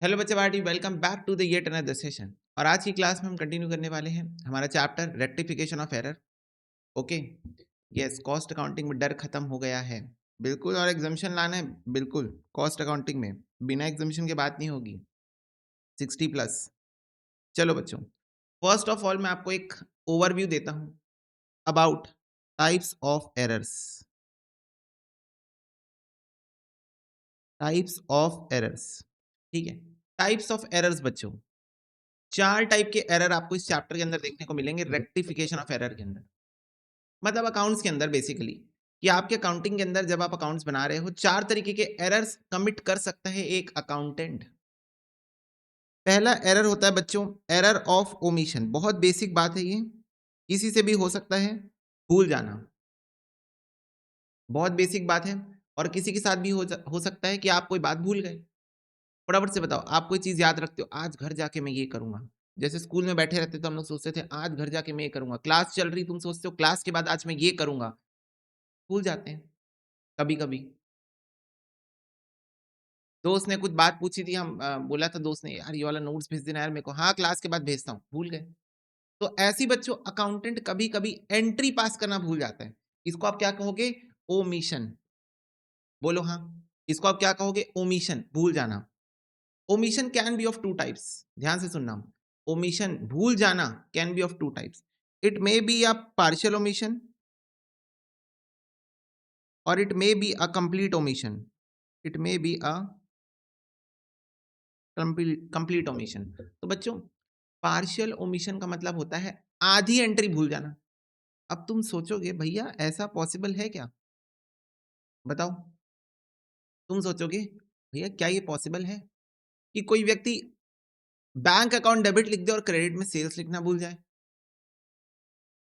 Hello बच्चे party welcome back to the yet another session. और आज की क्लास में हम कंटिन्यू करने वाले हैं हमारा chapter rectification of error. Okay, yes, cost accounting में डर खत्म हो गया है बिल्कुल। और एग्जामिशन लाना है बिल्कुल कॉस्ट अकाउंटिंग में, बिना एग्जामिशन के बात नहीं होगी। 60 प्लस। चलो बच्चों, फर्स्ट ऑफ ऑल मैं आपको एक ओवरव्यू देता हूं about types of errors. Types of errors, ठीक है। टाइप्स ऑफ एरर्स बच्चों, 4 टाइप के एरर आपको इस चैप्टर के अंदर देखने को मिलेंगे रेक्टिफिकेशन ऑफ एरर के अंदर। मतलब अकाउंट्स के अंदर बेसिकली, कि आपके अकाउंटिंग के अंदर जब आप अकाउंट्स बना रहे हो 4 तरीके के एरर्स कमिट कर सकता है एक अकाउंटेंट। पहला एरर होता है बच्चों एरर ऑफ ओमिशन। बहुत बेसिक बात है ये, किसी से भी हो सकता है, भूल जाना। बहुत बेसिक बात है, और किसी के साथ भी हो सकता है कि आप कोई बात भूल गए। फटाफट से बताओ, आप कोई चीज याद रखते हो, आज घर जाके मैं ये करूंगा। जैसे स्कूल में बैठे रहते तो हम लोग सोचते थे आज घर जाके मैं ये करूंगा, क्लास चल रही तुम सोचते हो क्लास के बाद आज मैं ये करूंगा, भूल जाते हैं कभी कभी। दोस्त ने कुछ बात पूछी थी, हम बोला था दोस्त ने यार ये वाला नोट्स भेज देना यार मेरे को, हाँ क्लास के बाद भेजता हूँ, भूल गए। तो ऐसी बच्चों अकाउंटेंट कभी कभी एंट्री पास करना भूल जाता है। इसको आप क्या कहोगे? ओमिशन। बोलो हाँ। इसको आप क्या कहोगे? ओमिशन, भूल जाना। Omission can be of two types, ध्यान से सुनना। ओमिशन, भूल जाना, can be of two types. It may be a partial omission और it may be a complete omission. It may be a complete omission. तो बच्चों, पार्शियल ओमिशन का मतलब होता है आधी एंट्री भूल जाना। अब तुम सोचोगे भैया ऐसा पॉसिबल है क्या? बताओ, तुम सोचोगे भैया क्या ये पॉसिबल है कि कोई व्यक्ति बैंक अकाउंट डेबिट लिख दे और क्रेडिट में सेल्स लिखना भूल जाए?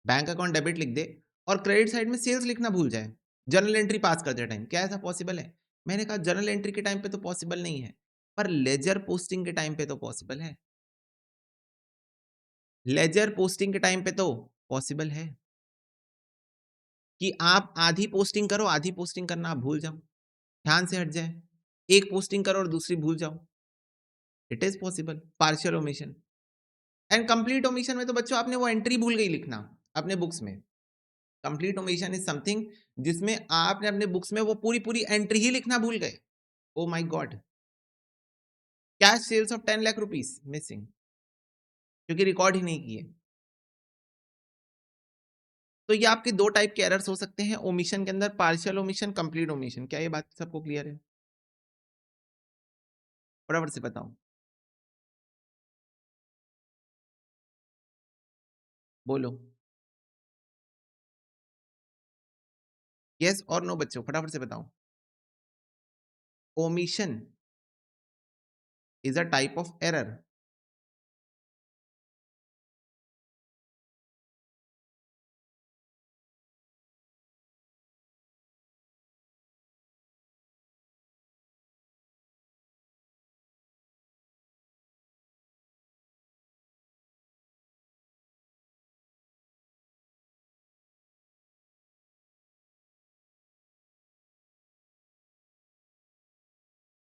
बैंक अकाउंट डेबिट लिख दे और क्रेडिट साइड में सेल्स लिखना भूल जाए जर्नल एंट्री पास करते टाइम, क्या ऐसा पॉसिबल है? मैंने कहा जर्नल एंट्री के टाइम पे तो पॉसिबल नहीं है, पर लेजर पोस्टिंग के टाइम पे तो पॉसिबल है। लेजर पोस्टिंग के टाइम पे तो पॉसिबल है कि आप आधी पोस्टिंग करो, आधी पोस्टिंग करना आप भूल जाओ, ध्यान से हट जाए। एक पोस्टिंग करो और दूसरी भूल जाओ। It is possible, partial omission. And complete omission में तो बच्चों आपने वो एंट्री भूल गई लिखना अपने बुक्स में। कंप्लीट ओमिशन इज समथिंग जिसमें आपने अपने बुक्स में वो पूरी पूरी एंट्री ही लिखना भूल गए। Oh my god, cash sales of 10 lakh rupees missing, क्योंकि रिकॉर्ड ही नहीं किए। तो ये आपके 2 टाइप के एरर्स हो सकते हैं ओमिशन के अंदर, पार्शियल ओमिशन, कंप्लीट ओमिशन। क्या ये बात सबको क्लियर है? फटाफट से बताओ, बोलो यस और नो बच्चों, फटाफट से बताओ। Omission is a type of error.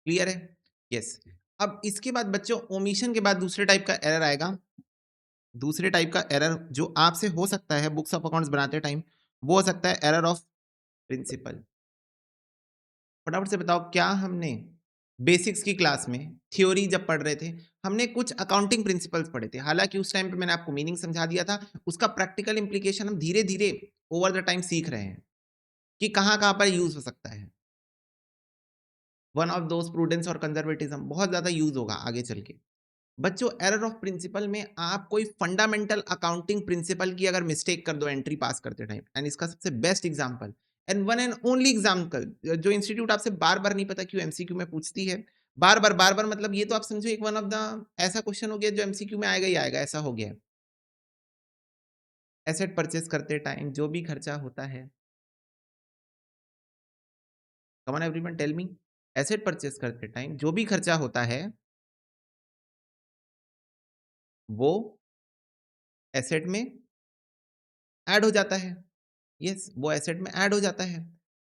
Clear है? यस। अब इसके बाद बच्चों ओमिशन के बाद दूसरे टाइप का एरर आएगा। दूसरे टाइप का एरर जो आपसे हो सकता है बुक्स ऑफ अकाउंट्स बनाते टाइम, वो हो सकता है एरर ऑफ प्रिंसिपल। फटाफट से बताओ, क्या हमने बेसिक्स की क्लास में थ्योरी जब पढ़ रहे थे हमने कुछ अकाउंटिंग प्रिंसिपल्स पढ़े थे? हालांकि उस टाइम पे मैंने आपको मीनिंग समझा दिया था, उसका प्रैक्टिकल इंप्लीकेशन हम धीरे धीरे ओवर द टाइम सीख रहे हैं कि कहाँ कहाँ पर यूज हो सकता है। वन ऑफ दोस प्रूडेंस और कंजर्वेटिज्म बहुत ज्यादा यूज होगा आगे चल के। बच्चों एरर ऑफ प्रिंसिपल में आप कोई फंडामेंटल अकाउंटिंग प्रिंसिपल की अगर मिस्टेक कर दो एंट्री पास करते टाइम, एंड इसका सबसे best example and one and only example जो इंस्टीट्यूट आपसे बार बार नहीं पता क्यों एमसीक्यू में पूछती है, बार बार मतलब ये तो आप समझो एक वन ऑफ द ऐसा क्वेश्चन हो गया जो एमसीक्यू में आएगा ही आएगा, ऐसा हो गया। एसेट परचेस करते टाइम जो भी खर्चा होता है, come on everyone tell me, asset purchase करते टाइम जो भी खर्चा होता है वो एसेट में ऐड हो जाता है। यस, वो एसेट में ऐड हो जाता है।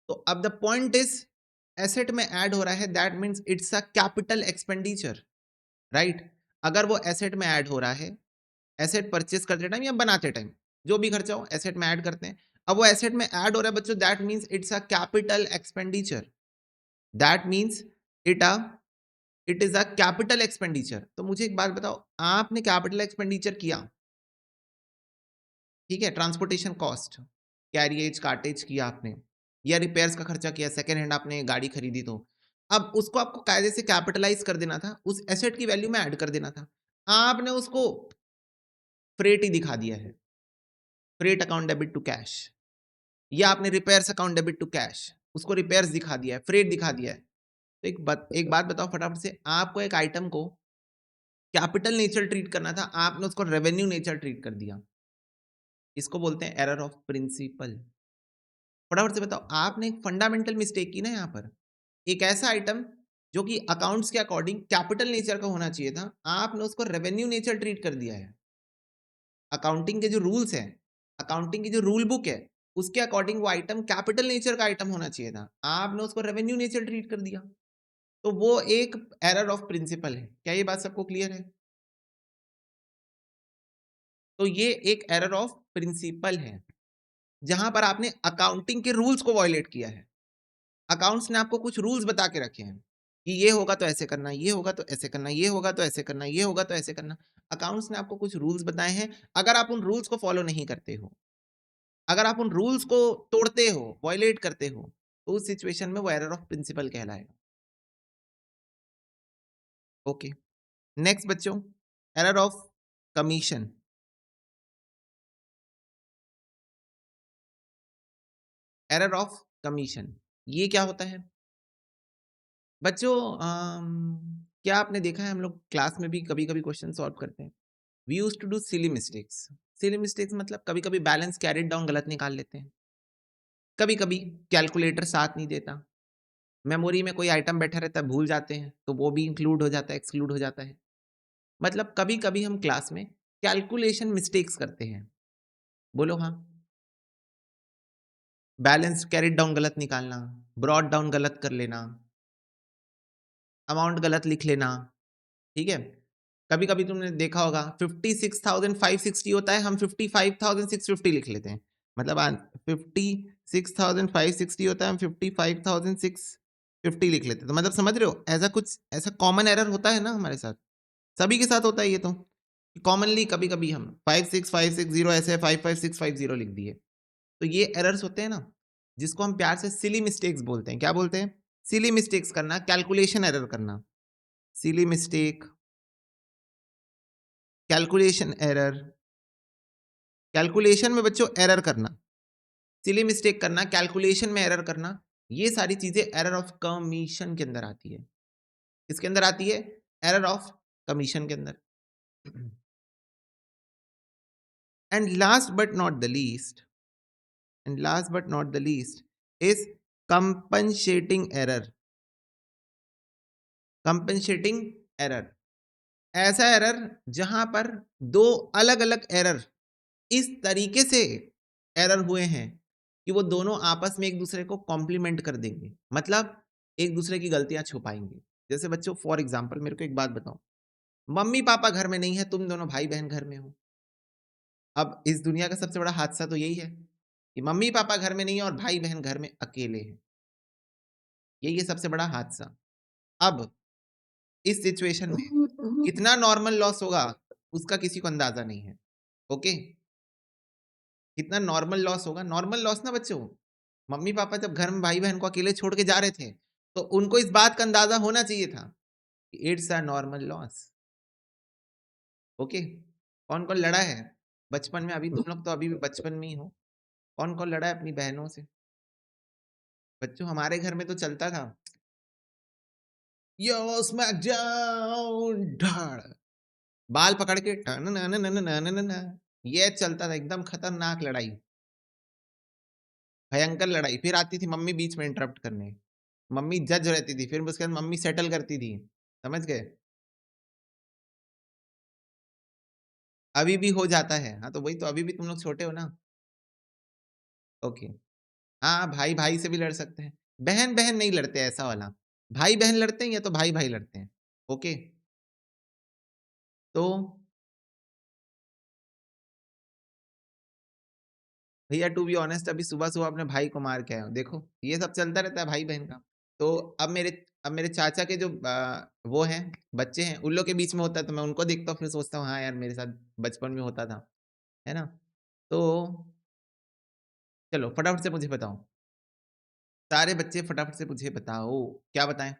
तो अब द पॉइंट इज एसेट में ऐड हो रहा है, that means it's a capital expenditure. Right? अगर वो एसेट में ऐड हो रहा है, एसेट परचेज़ करते टाइम या बनाते टाइम, जो भी खर्चा हो एसेट में ऐड करते हैं। अब वो एसेट में ऐड हो रहा है बच्चों, that means it's a capital expenditure, that means it a it is a capital expenditure. तो मुझे एक बात बताओ, आपने कैपिटल एक्सपेंडिचर किया, ठीक है? ट्रांसपोर्टेशन कॉस्ट, कैरिएज, कार्टेज किया आपने या रिपेयर्स का खर्चा किया, सेकंड हैंड आपने गाड़ी खरीदी तो। अब उसको आपको कायदे से कैपिटलाइज़ कर देना था, उस एसेट की वैल्यू में ऐड कर देना था। आपने उसको फ्रेट ही दिखा दिया है, freight account debit to cash, या आपने repairs account debit to cash, उसको रिपेयर्स दिखा दिया है, फ्रेट दिखा दिया है। तो एक बात बताओ फटाफट से, आपको एक आइटम को कैपिटल नेचर ट्रीट करना था, आपने उसको रेवेन्यू नेचर ट्रीट कर दिया। इसको बोलते हैं एरर ऑफ प्रिंसिपल। फटाफट से बताओ, आपने एक फंडामेंटल मिस्टेक की ना यहाँ पर। एक ऐसा आइटम जो कि अकाउंट्स के अकॉर्डिंग कैपिटल नेचर का होना चाहिए था, आपने उसको रेवेन्यू नेचर ट्रीट कर दिया है। अकाउंटिंग के जो रूल्स हैं, अकाउंटिंग की जो रूल बुक है, उसके अकॉर्डिंग वो आइटम कैपिटल नेचर का आइटम होना चाहिए था, आपने उसको रेवेन्यू नेचर ट्रीट कर दिया। तो वो एक एरर ऑफ प्रिंसिपल है। क्या ये बात सबको क्लियर है? तो ये एक एरर ऑफ प्रिंसिपल है, जहां पर आपने अकाउंटिंग के रूल्स को वायलेट किया है। अकाउंट्स ने आपको कुछ रूल्स बता के रखे हैं कि ये होगा तो ऐसे करना, ये होगा तो ऐसे करना, ये होगा तो ऐसे करना, ये होगा तो ऐसे करना। अकाउंट्स ने आपको कुछ रूल्स बताए हैं, अगर आप उन रूल्स को फॉलो नहीं करते हो, अगर आप उन रूल्स को तोड़ते हो, वायलेट करते हो, तो उस सिचुएशन में वो एरर ऑफ प्रिंसिपल कहलाएगा। ओके, नेक्स्ट बच्चों, error of commission. Error of commission, ये क्या होता है बच्चों? क्या आपने देखा है, हम लोग क्लास में भी कभी कभी क्वेश्चन सॉल्व करते हैं। We use to do silly mistakes. Silly mistakes मतलब कभी कभी बैलेंस कैरिड डाउन गलत निकाल लेते हैं, कभी कभी कैलकुलेटर साथ नहीं देता, मेमोरी में कोई आइटम बैठा रहता है भूल जाते हैं, तो वो भी इंक्लूड हो जाता है, एक्सक्लूड हो जाता है। मतलब कभी कभी हम क्लास में कैलकुलेशन मिस्टेक्स करते हैं। बोलो हाँ। बैलेंस कैरिड डाउन गलत निकालना, ब्रॉड डाउन गलत कर लेना, अमाउंट गलत लिख लेना, ठीक है? कभी-कभी तुमने देखा होगा 56,560 होता है, हम 55,650 लिख लेते हैं। मतलब 56,560 होता है, हम 55,650 लिख लेते हैं। तो मतलब समझ रहे हो? ऐसा कुछ ऐसा कॉमन एरर होता है ना हमारे साथ। सभी के साथ होता है ये तो। कॉमनली कभी-कभी हम 56560 ऐसे 55650 लिख दिए। तो ये एरर्स होते हैं ना, जिसको हम प्यार से सिली मिस्टेक्स बोलते हैं। क्या बोलते हैं? सिली मिस्टेक्स करना, कैलकुलेशन एरर करना। सिली मिस्टेक, कैलकुलेशन एरर, कैलकुलेशन में बच्चों एरर करना, सिली मिस्टेक करना, कैलकुलेशन में एरर करना, ये सारी चीजें एरर ऑफ कमीशन के अंदर आती है। किसके अंदर आती है? एरर ऑफ कमीशन के अंदर। And last but not the least, and last but not the least is compensating error. Compensating error, ऐसा एरर जहां पर दो अलग अलग एरर इस तरीके से एरर हुए हैं कि वो दोनों आपस में एक दूसरे को कॉम्प्लीमेंट कर देंगे, मतलब एक दूसरे की गलतियां छुपाएंगे। जैसे बच्चों फॉर एग्जांपल मेरे को एक बात बताओ, मम्मी पापा घर में नहीं है, तुम दोनों भाई बहन घर में हो। अब इस दुनिया का सबसे बड़ा हादसा तो यही है कि मम्मी पापा घर में नहीं है और भाई बहन घर में अकेले हैं। यही है सबसे बड़ा हादसा। अब इस सिचुएशन में कितना नॉर्मल लॉस होगा उसका किसी को अंदाजा नहीं है। ओके, कितना नॉर्मल लॉस होगा, नॉर्मल लॉस ना बच्चों, मम्मी पापा जब घर में भाई बहन को अकेले छोड़ के जा रहे थे, तो उनको इस बात का अंदाजा होना चाहिए था कि it's a normal loss. Okay, कौन कौन लड़ा है बचपन में? अभी तुम लोग तो अभी भी बचपन में ही हो। कौन कौन लड़ा है अपनी बहनों से? बच्चों हमारे घर में तो चलता था, यो स्मैकडाउन धाड़, बाल पकड़ के टन नन नन नन नन नन, ये चलता था, एकदम खतरनाक लड़ाई, भयंकर लड़ाई। फिर आती थी मम्मी बीच में इंटरप्ट करने, मम्मी जज रहती थी, फिर उसके बाद मम्मी सेटल करती थी। समझ गए? अभी भी हो जाता है। हाँ, तो वही तो, अभी भी तुम लोग छोटे हो ना। ओके, हाँ, भाई भाई से भी लड़ सकते हैं, बहन बहन नहीं लड़ते ऐसा वाला। भाई बहन लड़ते हैं या तो भाई भाई लड़ते हैं। ओके, तो भैया टू बी ऑनेस्ट अभी सुबह-सुबह अपने भाई को मार के आया हूँ। देखो, ये सब चलता रहता है भाई-बहन का। तो अब मेरे चाचा के जो वो हैं, बच्चे हैं, उन लोग के बीच में होता है तो मैं उनको देखता हूँ फिर सोचता हूँ हाँ यार मेरे साथ बचपन में होता था। है ना? तो चलो फटाफट से मुझे बताओ। सारे बच्चे फटाफट से मुझे बताओ। क्या बताएँ?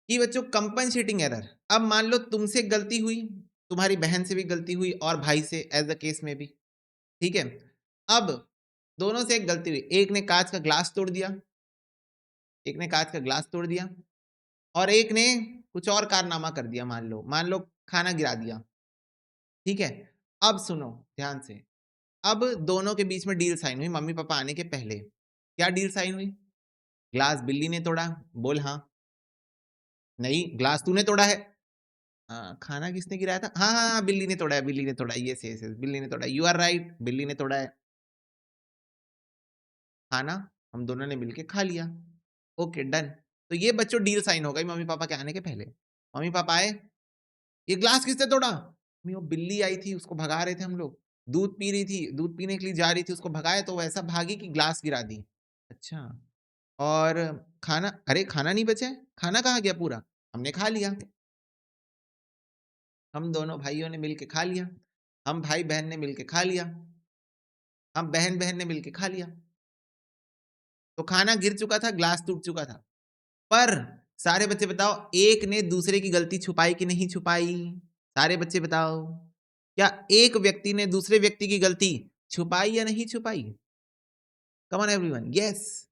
कि बच्चों कंपनसेटिंग एरर। अब मान लो तुमसे गलती हुई, तुम्हारी बहन से भी गलती हुई और भाई से एज़ द केस में भी। ठीक है? अब दोनों से एक गलती हुई। एक ने काँच का ग्लास तोड़ दिया, एक ने काँच का ग्लास तोड़ दिया और एक ने कुछ और कारनामा कर दिया मान लो खाना गिरा दिया। ठीक है? अब सुनो ध्यान से। अब दोनों के बीच में डील साइन हुई मम्मी-पापा आने के पहले। क्या डील साइन हुई? ग्लास बिल्ली ने तोड़ा, बोल हाँ। नहीं, ग्लास तूने तोड़ा है। खाना किसने गिराया था? हाँ, हाँ, हाँ, बिल्ली ने तोड़ा है। यस, यस, यस, बिल्ली ने तोड़ा है। यू आर राइट, बिल्ली ने तोड़ा है। खाना हम दोनों ने मिलके खा लिया। Okay, done. तो ये बच्चों डील साइन हो गई मम्मी-पापा के आने के पहले। मम्मी-पापा आए, "ये ग्लास किसने तोड़ा?" "मम्मी, वो बिल्ली आई थी, उसको भगा रहे थे हम लोग। दूध पी रही थी, दूध पीने के लिए जा रही थी, उसको भगाया तो वो ऐसा भागी कि ग्लास गिरा दी।" "अच्छा, और खाना?" "अरे! खाना नहीं बचा है, खाना कहाँ गया पूरा?" "हमने खा लिया। हम दोनों भाइयों ने मिल के खा लिया। हम भाई-बहन ने मिल के खा लिया। हम बहन-बहन ने मिल के खा लिया। तो खाना गिर चुका था, ग्लास टूट चुका था। पर सारे बच्चे बताओ एक ने दूसरे की गलती छुपाई कि नहीं छुपाई? सारे बच्चे बताओ। क्या एक व्यक्ति ने दूसरे व्यक्ति की गलती छुपाई या नहीं छुपाई? कम ऑन एवरीवन, यस।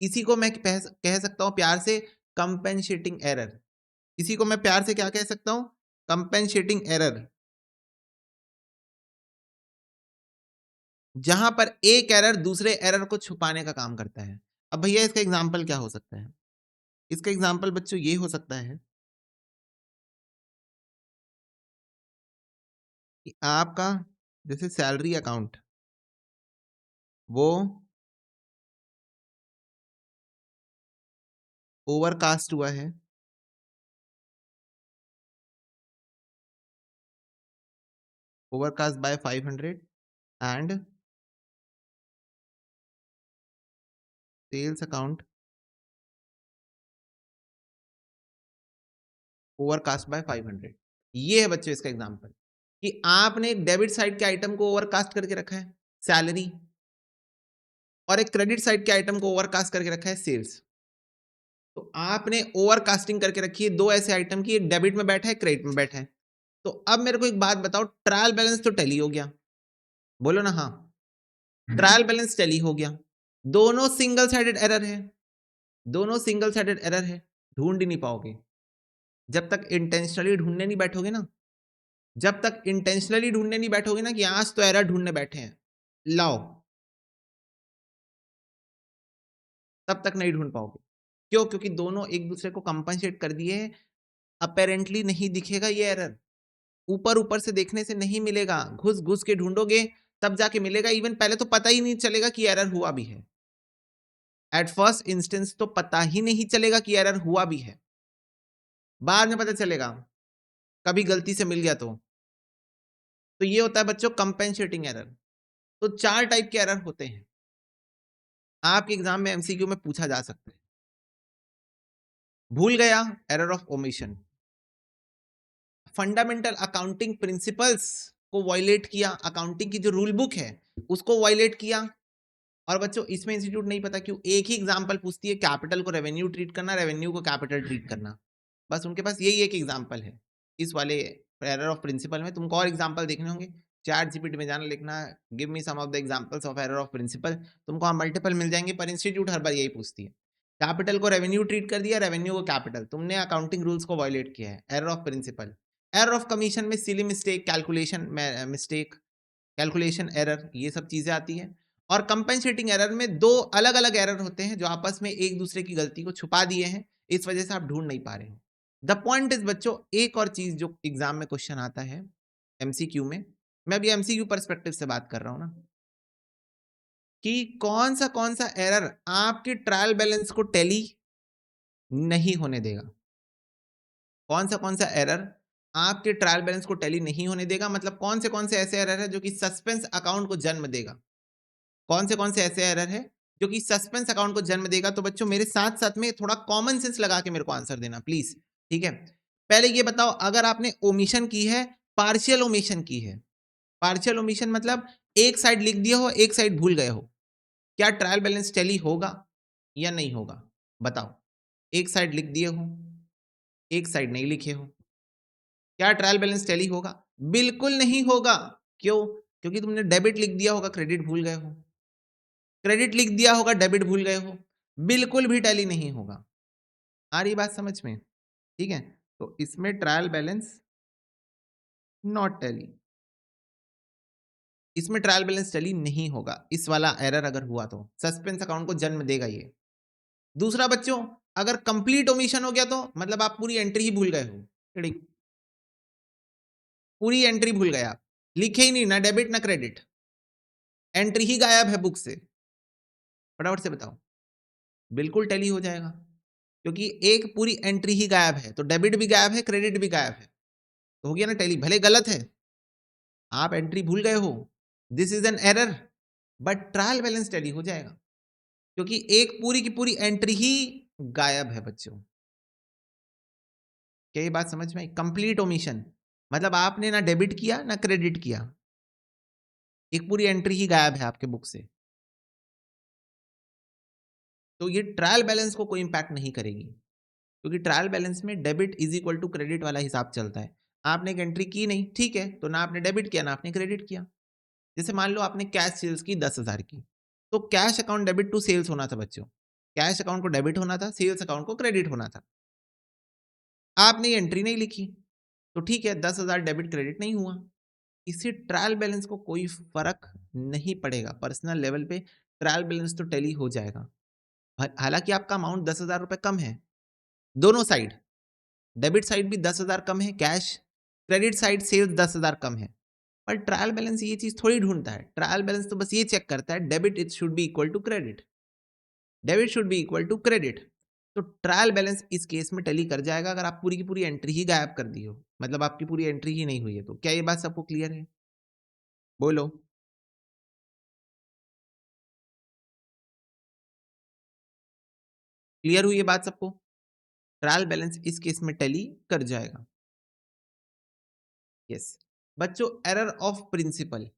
इसी को मैं कह सकता हूँ प्यार से कंपेंसेटिंग एरर। इसी को मैं प्यार से क्या कह सकता हूँ? Compensating error. जहां पर एक एरर दूसरे एरर को छुपाने का काम करता है। अब भैया इसका एग्जाम्पल क्या हो सकता है? इसका एग्जाम्पल बच्चों ये हो सकता है कि आपका जैसे सैलरी अकाउंट वो ओवरकास्ट हुआ है, overcast by 500 and sales account overcast by 500। ये है बच्चों इसका एग्जांपल कि आपने एक डेबिट साइड के आइटम को ओवरकास्ट करके रखा है सैलरी और एक क्रेडिट साइड के आइटम को ओवरकास्ट करके रखा है सेल्स। तो आपने ओवरकास्टिंग करके रखी है दो ऐसे आइटम की, एक डेबिट में बैठा है, क्रेडिट में बैठा है। तो अब मेरे को एक बात बताओ, ट्रायल बैलेंस तो टैली हो गया, बोलो ना हाँ। ट्रायल बैलेंस टैली हो गया, दोनों सिंगल साइडेड एरर है, दोनों सिंगल साइडेड एरर है, ढूंढ ही नहीं पाओगे जब तक इंटेंशनली ढूंढने नहीं बैठोगे ना। जब तक इंटेंशनली ढूंढने नहीं बैठोगे ना कि आज तो एरर ढूंढने बैठे हैं, लाओ, तब तक नहीं ढूंढ पाओगे। क्यों? क्योंकि दोनों एक दूसरे को कंपनसेट कर दिए हैं। अपेरेंटली नहीं दिखेगा ये एरर, ऊपर ऊपर से देखने से नहीं मिलेगा, घुस घुस के ढूंढोगे तब जाके मिलेगा। इवन पहले तो पता ही नहीं चलेगा कि एरर हुआ भी है। एट फर्स्ट इंस्टेंस तो पता ही नहीं चलेगा कि एरर हुआ भी है, बाद में पता चलेगा कभी गलती से मिल गया तो ये होता है बच्चों कंपेंसेटिंग एरर। तो चार टाइप के एरर होते हैं, आपके एग्जाम में एमसीक्यू में पूछा जा सकता है। भूल गया, error of omission. Fundamental accounting principles को वायलेट किया, अकाउंटिंग की जो रूल बुक है उसको वायलेट किया। और बच्चों इसमें इंस्टीट्यूट नहीं पता क्यों एक ही एग्जांपल पूछती है, कैपिटल को रेवेन्यू ट्रीट करना, रेवेन्यू को कैपिटल ट्रीट करना। बस उनके पास यही एक एग्जांपल है इस वाले एरर ऑफ प्रिंसिपल में। तुमको और एग्जांपल देखने होंगे, चैट जीपीटी में जाना, लिखना give me some of the examples of error of principle, तुमको वहां मल्टीपल मिल जाएंगे। पर इंस्टीट्यूट हर बार यही पूछती है, कैपिटल को रेवेन्यू ट्रीट कर दिया, रेवेन्यू को कैपिटल, तुमने अकाउंटिंग रूल्स को वायलेट किया है, error of principle. Error of commission में silly mistake, calculation mistake, calculation error, ये सब चीजें आती है। और कंपेंसेटिंग एरर में दो अलग अलग एरर होते हैं जो आपस में एक दूसरे की गलती को छुपा दिए हैं, इस वजह से आप ढूंढ नहीं पा रहे हो। द पॉइंट इज बच्चों, एक और चीज जो एग्जाम में क्वेश्चन आता है एमसीक्यू में, मैं अभी एमसीक्यू पर्सपेक्टिव से बात कर रहा हूं ना, कि कौन सा एरर आपके ट्रायल बैलेंस को टैली नहीं होने देगा। कौन सा एरर आपके ट्रायल बैलेंस को टैली नहीं होने देगा। मतलब कौन से ऐसे एरर है जो कि सस्पेंस अकाउंट को जन्म देगा? कौन से ऐसे एरर है जो कि सस्पेंस अकाउंट को जन्म देगा? तो बच्चों मेरे साथ-साथ में थोड़ा कॉमन सेंस लगा के मेरे को आंसर देना प्लीज़, ठीक है? पहले ये बताओ, अगर आपने ओमिशन की है, पार्शियल ओमिशन की है, पार्शियल ओमिशन मतलब एक साइड लिख दिया हो, एक साइड भूल गए हो, क्या ट्रायल बैलेंस टैली होगा या नहीं होगा? बताओ। एक साइड लिख दिए हो, एक साइड नहीं लिखे हो, क्या ट्रायल बैलेंस टैली होगा? बिल्कुल नहीं होगा। क्यों? क्योंकि तुमने डेबिट लिख दिया होगा, क्रेडिट भूल गए हो। क्रेडिट लिख दिया होगा, डेबिट भूल गए हो। बिल्कुल भी टैली नहीं होगा। आ रही बात समझ में? ठीक है? तो इसमें ट्रायल बैलेंस नॉट टैली, इसमें ट्रायल बैलेंस टैली नहीं होगा। इस वाला एरर अगर हुआ तो सस्पेंस अकाउंट को जन्म देगा ये। दूसरा बच्चों, अगर कंप्लीट ओमिशन हो गया तो मतलब आप पूरी एंट्री ही भूल गए हो। टिड़िंग, पूरी एंट्री भूल गए आप, लिखे ही नहीं, ना डेबिट ना क्रेडिट, एंट्री ही गायब है बुक से। फटाफट से बताओ। बिल्कुल टैली हो जाएगा, क्योंकि एक पूरी एंट्री ही गायब है, तो डेबिट भी गायब है, क्रेडिट भी गायब है, तो हो गया ना टैली। भले गलत है, आप एंट्री भूल गए हो, this is an error, but trial balance tally हो जाएगा, क्योंकि एक पूरी की पूरी एंट्री ही गायब है बच्चों। क्या ये बात समझ में आई? कंप्लीट ओमिशन मतलब आपने ना डेबिट किया ना क्रेडिट किया, एक पूरी एंट्री ही गायब है आपके बुक से, तो ये ट्रायल बैलेंस को कोई इंपैक्ट नहीं करेगी, क्योंकि ट्रायल बैलेंस में debit is equal to credit वाला हिसाब चलता है। आपने एक एंट्री की नहीं, ठीक है, तो ना आपने डेबिट किया ना आपने क्रेडिट किया। जैसे मान लो आपने कैश सेल्स की 10,000 की, तो cash account debit to sales होना था बच्चों, कैश अकाउंट को डेबिट होना था, सेल्स अकाउंट को क्रेडिट होना था। आपने ये एंट्री नहीं लिखी, तो ठीक है, 10,000 डेबिट क्रेडिट नहीं हुआ। इससे ट्रायल बैलेंस को कोई फर्क नहीं पड़ेगा, पर्सनल लेवल पे ट्रायल बैलेंस तो टैली हो जाएगा। हालांकि आपका अमाउंट 10,000 रुपए कम है, दोनों साइड, डेबिट साइड भी 10,000 कम है कैश, क्रेडिट साइड सेल्स 10,000 कम है, पर ट्रायल बैलेंस ये चीज थोड़ी ढूंढता है। ट्रायल बैलेंस तो बस ये चेक करता है debit it should be equal to credit, debit should be equal to credit. तो ट्रायल बैलेंस इस केस में टैली कर जाएगा अगर आप पूरी की पूरी एंट्री ही गायब कर दी हो, मतलब आपकी पूरी एंट्री ही नहीं हुई है। तो क्या ये बात सबको क्लियर है? बोलो। क्लियर हुई ये बात सबको? ट्रायल बैलेंस इस केस में टैली कर जाएगा। यस बच्चों, error of principle,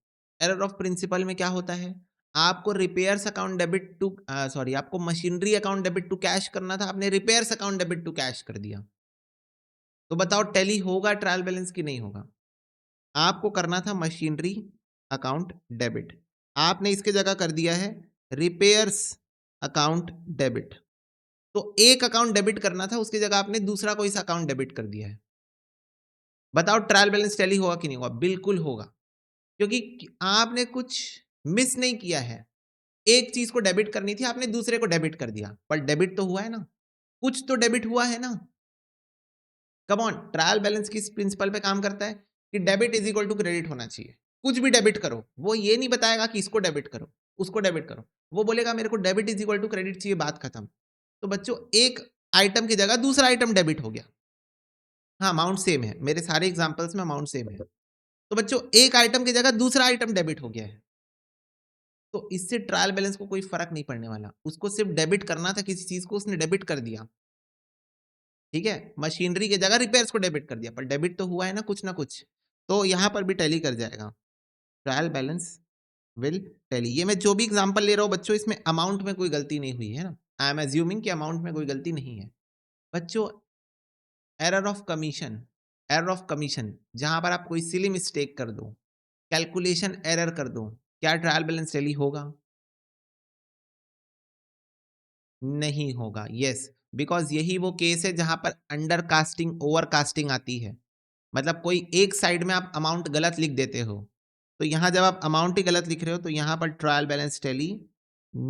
error of principle में क्या होता है? आपको repairs account debit to sorry, आपको machinery account debit to cash करना था, आपने repairs account debit to cash कर दिया। तो बताओ टैली होगा ट्रायल बैलेंस की नहीं होगा? आपको करना था मशीनरी अकाउंट डेबिट, आपने इसके जगह कर दिया है रिपेयर्स अकाउंट डेबिट। तो एक अकाउंट डेबिट करना था, उसकी जगह आपने दूसरा कोई सा अकाउंट डेबिट कर दिया है। बताओ ट्रायल बैलेंस टैली होगा कि नहीं होगा? बिल्कुल होगा, क्योंकि आपने कुछ मिस नहीं किया है। एक चीज को डेबिट करनी थी, आपने दूसरे को डेबिट कर दिया, पर डेबिट तो हुआ है ना, कुछ तो डेबिट हुआ है ना। कम ऑन, ट्रायल बैलेंस किस प्रिंसिपल पे काम करता है कि debit is equal to credit होना चाहिए। कुछ भी डेबिट करो, वो ये नहीं बताएगा कि इसको डेबिट करो उसको डेबिट करो, वो बोलेगा मेरे को debit is equal to credit चाहिए, बात खत्म। तो बच्चों एक आइटम की जगह दूसरा आइटम डेबिट हो गया। हाँ, अमाउंट सेम है, मेरे सारे एग्जांपल्स में अमाउंट सेम है। तो बच्चों एक आइटम की जगह दूसरा आइटम डेबिट हो गया है, तो इससे ट्रायल बैलेंस को कोई फर्क नहीं पड़ने वाला। उसको सिर्फ डेबिट करना था किसी चीज को, उसने डेबिट कर दिया, ठीक है, मशीनरी की जगह रिपेयर्स को डेबिट कर दिया, पर डेबिट तो हुआ है ना कुछ, तो यहां पर भी टैली कर जाएगा। Trial balance will tally. ये मैं जो भी एग्जांपल ले रहा हूं बच्चों, इसमें अमाउंट में कोई गलती नहीं हुई है ना, आई एम एज्यूमिंग कि अमाउंट में कोई गलती नहीं है। बच्चों error of commission, error of commission जहां पर आप कोई सिली मिस्टेक कर दो, कैलकुलेशन एरर कर दो, क्या ट्रायल बैलेंस टैली होगा? नहीं होगा। यस, बिकॉज यही वो केस है जहां पर अंडर कास्टिंग ओवर कास्टिंग आती है। मतलब कोई एक साइड में आप अमाउंट गलत लिख देते हो, तो यहां जब आप अमाउंट ही गलत लिख रहे हो तो यहां पर ट्रायल बैलेंस टैली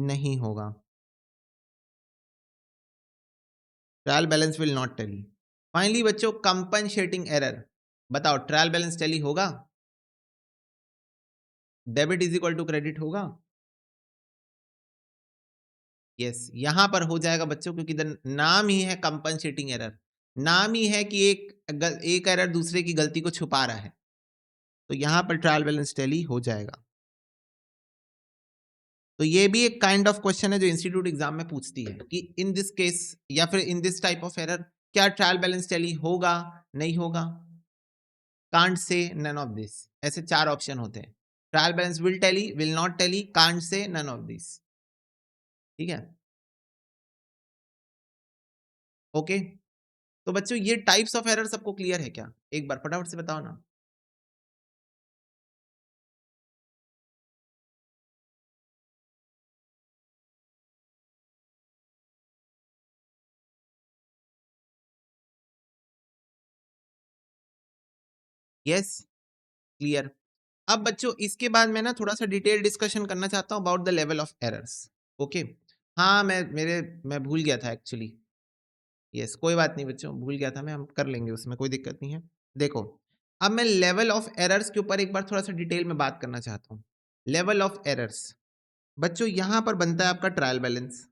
नहीं होगा। Trial balance will not tally. Finally बच्चों कंपनसेटिंग एरर, बताओ ट्रायल बैलेंस टैली होगा? Debit is equal to credit होगा? यस, यहां पर हो जाएगा बच्चों, क्योंकि नाम ही है कंपनसेटिंग एरर। नाम ही है कि एक एरर दूसरे की गलती को छुपा रहा है, तो यहाँ पर ट्रायल बैलेंस टैली हो जाएगा। तो ये भी एक काइंड ऑफ क्वेश्चन है जो इंस्टीट्यूट एग्जाम में पूछती है कि इन दिस केस या फिर in this type of error क्या ट्रायल बैलेंस टैली होगा, नहीं होगा। Can't say, none of this, ऐसे 4 ऑप्शन होते हैं। Trial balance will tally, will not tally, can't say, none of this. ठीक है, ओके। तो बच्चों ये टाइप्स ऑफ एरर सबको क्लियर है क्या? एक बार फटाफट से बताओ ना। Yes, clear. अब बच्चों इसके बाद मैं ना थोड़ा सा डिटेल डिस्कशन करना चाहता हूं about the level of errors. Okay, हाँ मैं भूल गया था एक्चुअली। यस, कोई बात नहीं बच्चों, भूल गया था मैं, हम कर लेंगे, उसमें कोई दिक्कत नहीं है। देखो, अब मैं लेवल ऑफ एरर्स के ऊपर एक बार थोड़ा सा डिटेल में बात करना चाहता हूँ। लेवल ऑफ एरर्स बच्चों यहाँ पर बनता है आपका ट्रायल बैलेंस,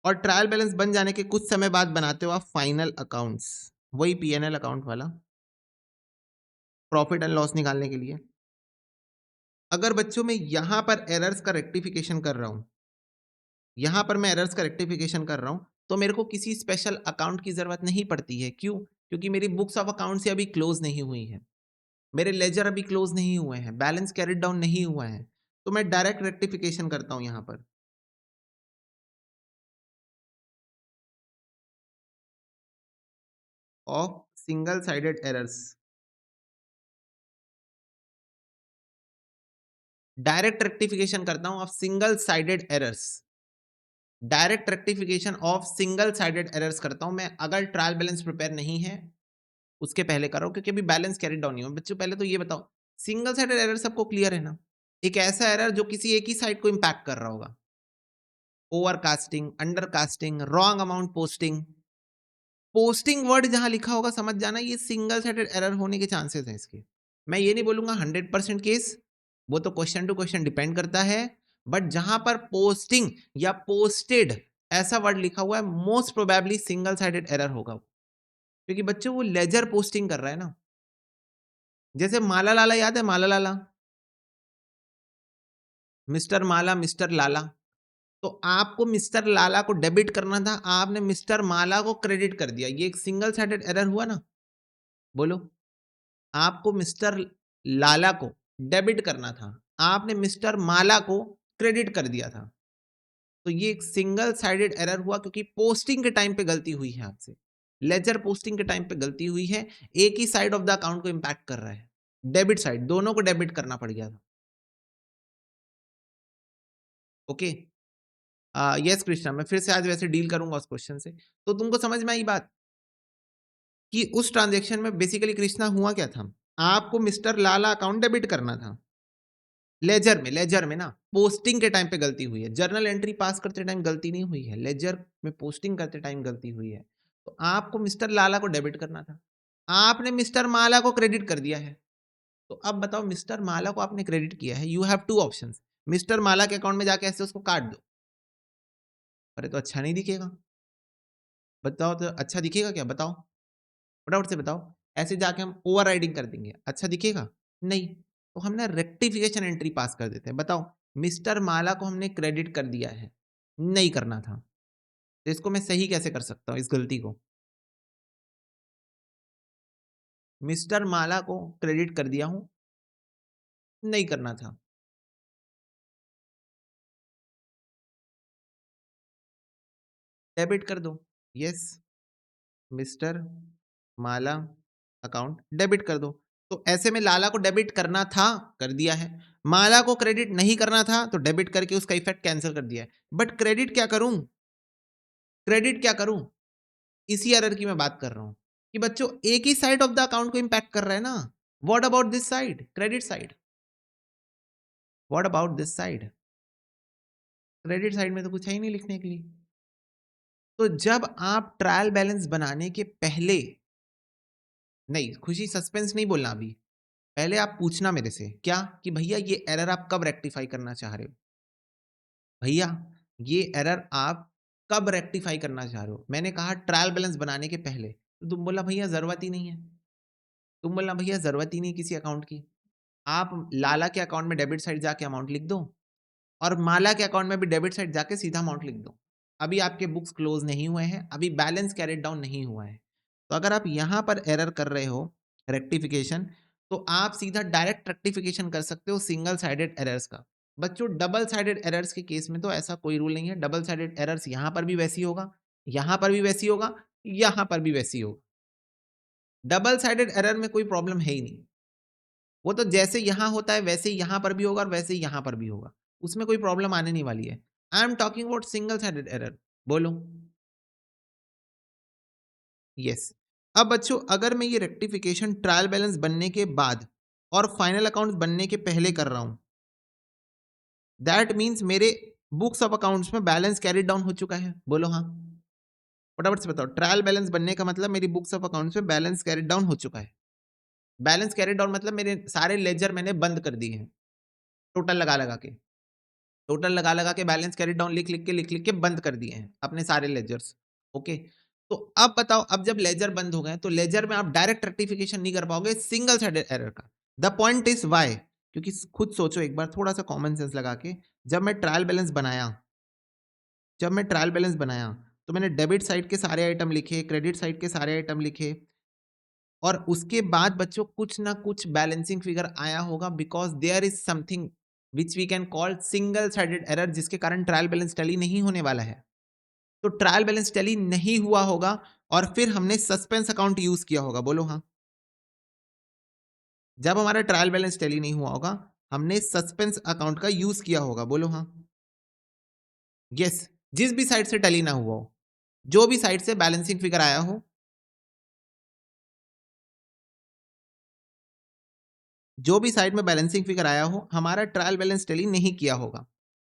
और ट्रायल बैलेंस बन जाने के कुछ समय बाद बनाते हो आप फाइनल अकाउंट्स, वही पीएनएल अकाउंट वाला, प्रॉफिट एंड लॉस निकालने के लिए। अगर बच्चों मैं यहां पर एरर्स का रेक्टिफिकेशन कर रहा हूं, यहां पर मैं एरर्स का रेक्टिफिकेशन कर रहा हूं, तो मेरे को किसी स्पेशल अकाउंट की जरूरत नहीं पड़ती है। क्यों? क्योंकि मेरी बुक्स ऑफ अकाउंट से अभी क्लोज नहीं हुई है, मेरे लेजर अभी क्लोज नहीं हुए हैं, बैलेंस कैरिड डाउन नहीं हुआ है, तो मैं डायरेक्ट रेक्टिफिकेशन करता हूं यहां पर। Of single sided errors, direct rectification करता हूं of single sided errors, direct rectification of single sided errors करता हूं मैं, अगर ट्रायल बैलेंस प्रिपेयर नहीं है उसके पहले कर रहा हूं, क्योंकि अभी बैलेंस कैरी डाउन नहीं हुआ। बच्चों पहले तो ये बताओ, सिंगल साइडेड एरर सबको क्लियर है ना? एक ऐसा एरर जो किसी एक ही साइड को इंपैक्ट कर रहा होगा, overcasting, undercasting, wrong amount posting. Posting word जहां लिखा होगा समझ जाना ये सिंगल साइडेड एरर होने के चांसेस हैं इसके। मैं ये नहीं बोलूंगा 100% केस, वो तो क्वेश्चन टू क्वेश्चन डिपेंड करता है, बट जहां पर पोस्टिंग या पोस्टेड ऐसा वर्ड लिखा हुआ है, most probably single sided error होगा, क्योंकि बच्चों वो लेजर पोस्टिंग कर रहा है ना। जैसे माला लाला, याद है माला लाला, मिस्टर माला मिस्टर लाला, तो आपको मिस्टर लाला को डेबिट करना था, आपने मिस्टर माला को क्रेडिट कर दिया, ये एक सिंगल साइडेड एरर हुआ ना? बोलो, आपको मिस्टर लाला को डेबिट करना था, आपने मिस्टर माला को क्रेडिट कर दिया था, तो ये एक सिंगल साइडेड एरर हुआ, क्योंकि पोस्टिंग के टाइम पे गलती हुई है आपसे, लेजर पोस्टिंग के टाइम पे गलती हुई है, एक ही साइड ऑफ द अकाउंट को इंपैक्ट कर रहा है, डेबिट साइड, दोनों को डेबिट करना पड़ गया था। ओके, यस कृष्णा, मैं फिर से आज वैसे डील करूंगा उस क्वेश्चन से। तो तुमको समझ में आई बात कि उस ट्रांजेक्शन में बेसिकली कृष्णा हुआ क्या था, आपको मिस्टर लाला अकाउंट डेबिट करना था, लेजर में ना पोस्टिंग के टाइम पे गलती हुई है, जर्नल एंट्री पास करते टाइम गलती नहीं हुई है, लेजर में पोस्टिंग करते टाइम गलती हुई है, तो आपको मिस्टर लाला को डेबिट करना था, आपने मिस्टर माला को क्रेडिट कर दिया है। तो अब बताओ, मिस्टर माला को आपने क्रेडिट किया है, you have two options, mister Mala के अकाउंट में जाके ऐसे उसको काट दो, अरे तो अच्छा नहीं दिखेगा, बताओ तो अच्छा दिखेगा क्या? बताओ, फटाफट से बताओ। ऐसे जाके हम ओवर राइडिंग कर देंगे, अच्छा दिखेगा? नहीं। तो हम ना रेक्टिफिकेशन एंट्री पास कर देते हैं। बताओ, मिस्टर माला को हमने क्रेडिट कर दिया है, नहीं करना था, तो इसको मैं सही कैसे कर सकता हूँ इस गलती को? मिस्टर माला को क्रेडिट कर दिया हूं, नहीं करना था, डेबिट कर दो। यस, मिस्टर माला अकाउंट डेबिट कर दो। तो ऐसे में लाला को डेबिट करना था, कर दिया है, माला को क्रेडिट नहीं करना था, तो डेबिट करके उसका इफेक्ट कैंसिल कर दिया है। बट क्रेडिट क्या करूं, क्रेडिट क्या करूं, इसी एरर की मैं बात कर रहा हूं कि बच्चों एक ही साइड ऑफ द अकाउंट को इंपैक्ट कर रहा है ना। What about this side, credit side, what about this side, credit side में तो कुछ है ही नहीं लिखने के लिए। तो जब आप ट्रायल बैलेंस बनाने के पहले, नहीं खुशी सस्पेंस नहीं बोलना अभी, पहले आप पूछना मेरे से क्या कि भैया ये एरर आप कब रेक्टिफाई करना चाह रहे हो, भैया ये एरर आप कब रेक्टिफाई करना चाह रहे हो? मैंने कहा ट्रायल बैलेंस बनाने के पहले, तो तुम बोला भैया ज़रूरत ही नहीं है। तुम बोलना भैया ज़रूरत ही नहीं किसी अकाउंट की। आप लाला के अकाउंट में डेबिट साइड जाके अमाउंट लिख दो और माला के अकाउंट में भी डेबिट साइड जाके सीधा अमाउंट लिख दो। अभी आपके बुक्स क्लोज नहीं हुए हैं, अभी बैलेंस कैरिड डाउन नहीं हुआ है। तो अगर आप यहाँ पर एरर कर रहे हो रेक्टिफिकेशन, तो आप सीधा डायरेक्ट रेक्टिफिकेशन कर सकते हो सिंगल साइडेड एरर्स का। बच्चों डबल साइडेड एरर्स के केस में तो ऐसा कोई रूल नहीं है। डबल साइडेड एरर्स यहाँ पर भी वैसी होगा, यहाँ पर भी वैसी होगा, यहाँ पर भी वैसी होगा। डबल साइडेड एरर में कोई प्रॉब्लम है ही नहीं। वो तो जैसे यहाँ होता है वैसे ही यहाँ पर भी होगा और वैसे ही यहाँ पर भी होगा, उसमें कोई प्रॉब्लम आने नहीं वाली है। I am talking about single sided error. बोलो यस। अब बच्चों अगर मैं ये रेक्टिफिकेशन ट्रायल बैलेंस बनने के बाद और फाइनल अकाउंट्स बनने के पहले कर रहा हूं, दैट मीन्स मेरे बुक्स ऑफ अकाउंट्स में बैलेंस कैरी डाउन हो चुका है। बोलो हाँ, फटाफट से बताओ। ट्रायल बैलेंस बनने का मतलब मेरी बुक्स ऑफ अकाउंट्स में बैलेंस कैरी डाउन हो चुका है। बैलेंस कैरी डाउन मतलब मेरे सारे लेजर मैंने बंद कर दिए हैं, टोटल लगा लगा के। टोटल लगा लगा के बैलेंस कैरी डाउन लिख लिख के बंद कर दिए हैं अपने सारे लेजर्स। ओके, तो अब बताओ, अब जब लेजर बंद हो गए तो लेजर में आप डायरेक्ट रेक्टिफिकेशन नहीं कर पाओगे सिंगल साइडेड एरर का। द पॉइंट इज वाई, क्योंकि खुद सोचो एक बार थोड़ा सा कॉमन सेंस लगा के, जब मैं ट्रायल बैलेंस बनाया, तो मैंने डेबिट साइड के सारे आइटम लिखे, क्रेडिट साइड के सारे आइटम लिखे, और उसके बाद बच्चों कुछ ना कुछ बैलेंसिंग फिगर आया होगा, because there is something which we can call single sided error, जिसके कारण ट्रायल बैलेंस टैली नहीं होने वाला है। तो ट्रायल बैलेंस टैली नहीं हुआ होगा और फिर हमने सस्पेंस अकाउंट यूज किया होगा। बोलो हाँ, जब हमारा ट्रायल बैलेंस टैली नहीं हुआ होगा हमने सस्पेंस अकाउंट का यूज किया होगा। बोलो हाँ, यस। जिस भी साइड से टैली ना हुआ हो, जो भी साइड से बैलेंसिंग फिगर आया हो, जो भी साइड में बैलेंसिंग फिगर आया हो, हमारा ट्रायल बैलेंस टैली नहीं किया होगा।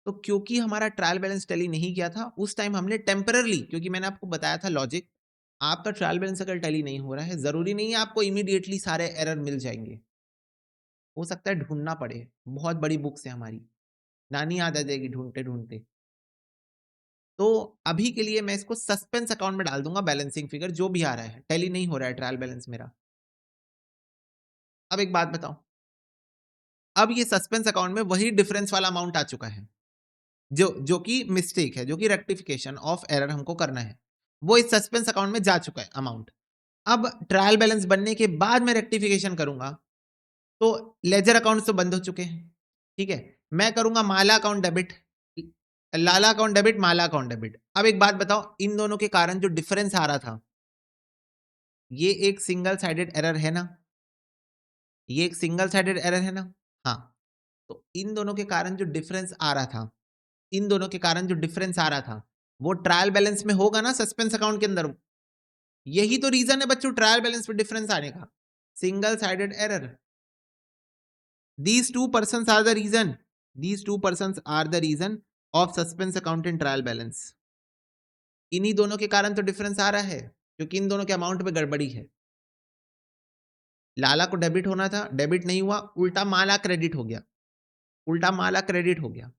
तो क्योंकि हमारा ट्रायल बैलेंस टैली नहीं किया था उस टाइम हमने टेम्पररली, क्योंकि मैंने आपको बताया था लॉजिक, आपका ट्रायल बैलेंस अगर टैली नहीं हो रहा है जरूरी नहीं है आपको इमीडिएटली सारे एरर मिल जाएंगे। हो सकता है ढूंढना पड़े, बहुत बड़ी बुक्स है हमारी, नानी याद आ जाएगी ढूंढते ढूंढते। तो अभी के लिए मैं इसको सस्पेंस अकाउंट में डाल दूंगा बैलेंसिंग फिगर जो भी आ रहा है, टैली नहीं हो रहा है ट्रायल बैलेंस मेरा। अब एक बात बताओ, अब ये सस्पेंस अकाउंट में वही डिफरेंस वाला अमाउंट आ चुका है जो कि मिस्टेक है, जो कि रेक्टिफिकेशन ऑफ एरर हमको करना है, वो इस सस्पेंस अकाउंट में जा चुका है अमाउंट। अब ट्रायल बैलेंस बनने के बाद मैं रेक्टिफिकेशन करूंगा तो लेजर अकाउंट तो बंद हो चुके हैं, ठीक है। मैं करूंगा माला अकाउंट डेबिट, लाला अकाउंट डेबिट, माला अकाउंट डेबिट। अब एक बात बताओ, इन दोनों के कारण जो डिफरेंस आ रहा था, ये एक सिंगल साइडेड एरर है ना, ये एक सिंगल साइडेड एरर है ना। हाँ, तो इन दोनों के कारण जो डिफरेंस आ रहा था, इन दोनों के कारण जो डिफरेंस आ रहा था वो ट्रायल बैलेंस में होगा ना, सस्पेंस अकाउंट के अंदर। यही तो रीजन है बच्चों ट्रायल बैलेंस में डिफरेंस आने का, single sided error. These two persons are the reason. These two persons are the reason of suspense account in trial balance. इन्हीं दोनों के कारण तो डिफरेंस आ रहा है, क्योंकि इन दोनों के अमाउंट में गड़बड़ी है। लाला को डेबिट होना था, डेबिट नहीं हुआ, उल्टा माला क्रेडिट हो गया, उल्टा माला क्रेडिट हो गया।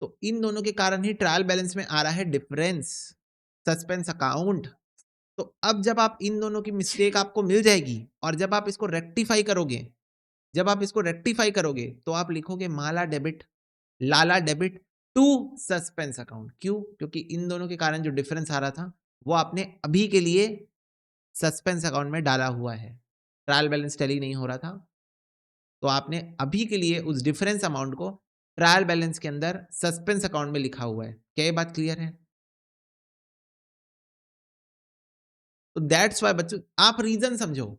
तो इन दोनों के कारण ही ट्रायल बैलेंस में आ रहा है डिफरेंस, सस्पेंस अकाउंट। तो अब जब आप इन दोनों की मिस्टेक आपको मिल जाएगी और जब आप इसको रेक्टिफाई करोगे, जब आप इसको रेक्टिफाई करोगे तो आप लिखोगे Mala debit, Lala debit to suspense account. क्यों? क्योंकि इन दोनों के कारण जो डिफरेंस आ रहा था वो आपने अभी के लिए सस्पेंस अकाउंट में डाला हुआ है, ट्रायल बैलेंस टैली नहीं हो रहा था, तो आपने अभी के लिए उस डिफरेंस अमाउंट को ट्रायल बैलेंस के अंदर सस्पेंस अकाउंट में लिखा हुआ है। क्या ये बात क्लियर है? तो दैट्स वाई बच्चों आप रीजन समझो,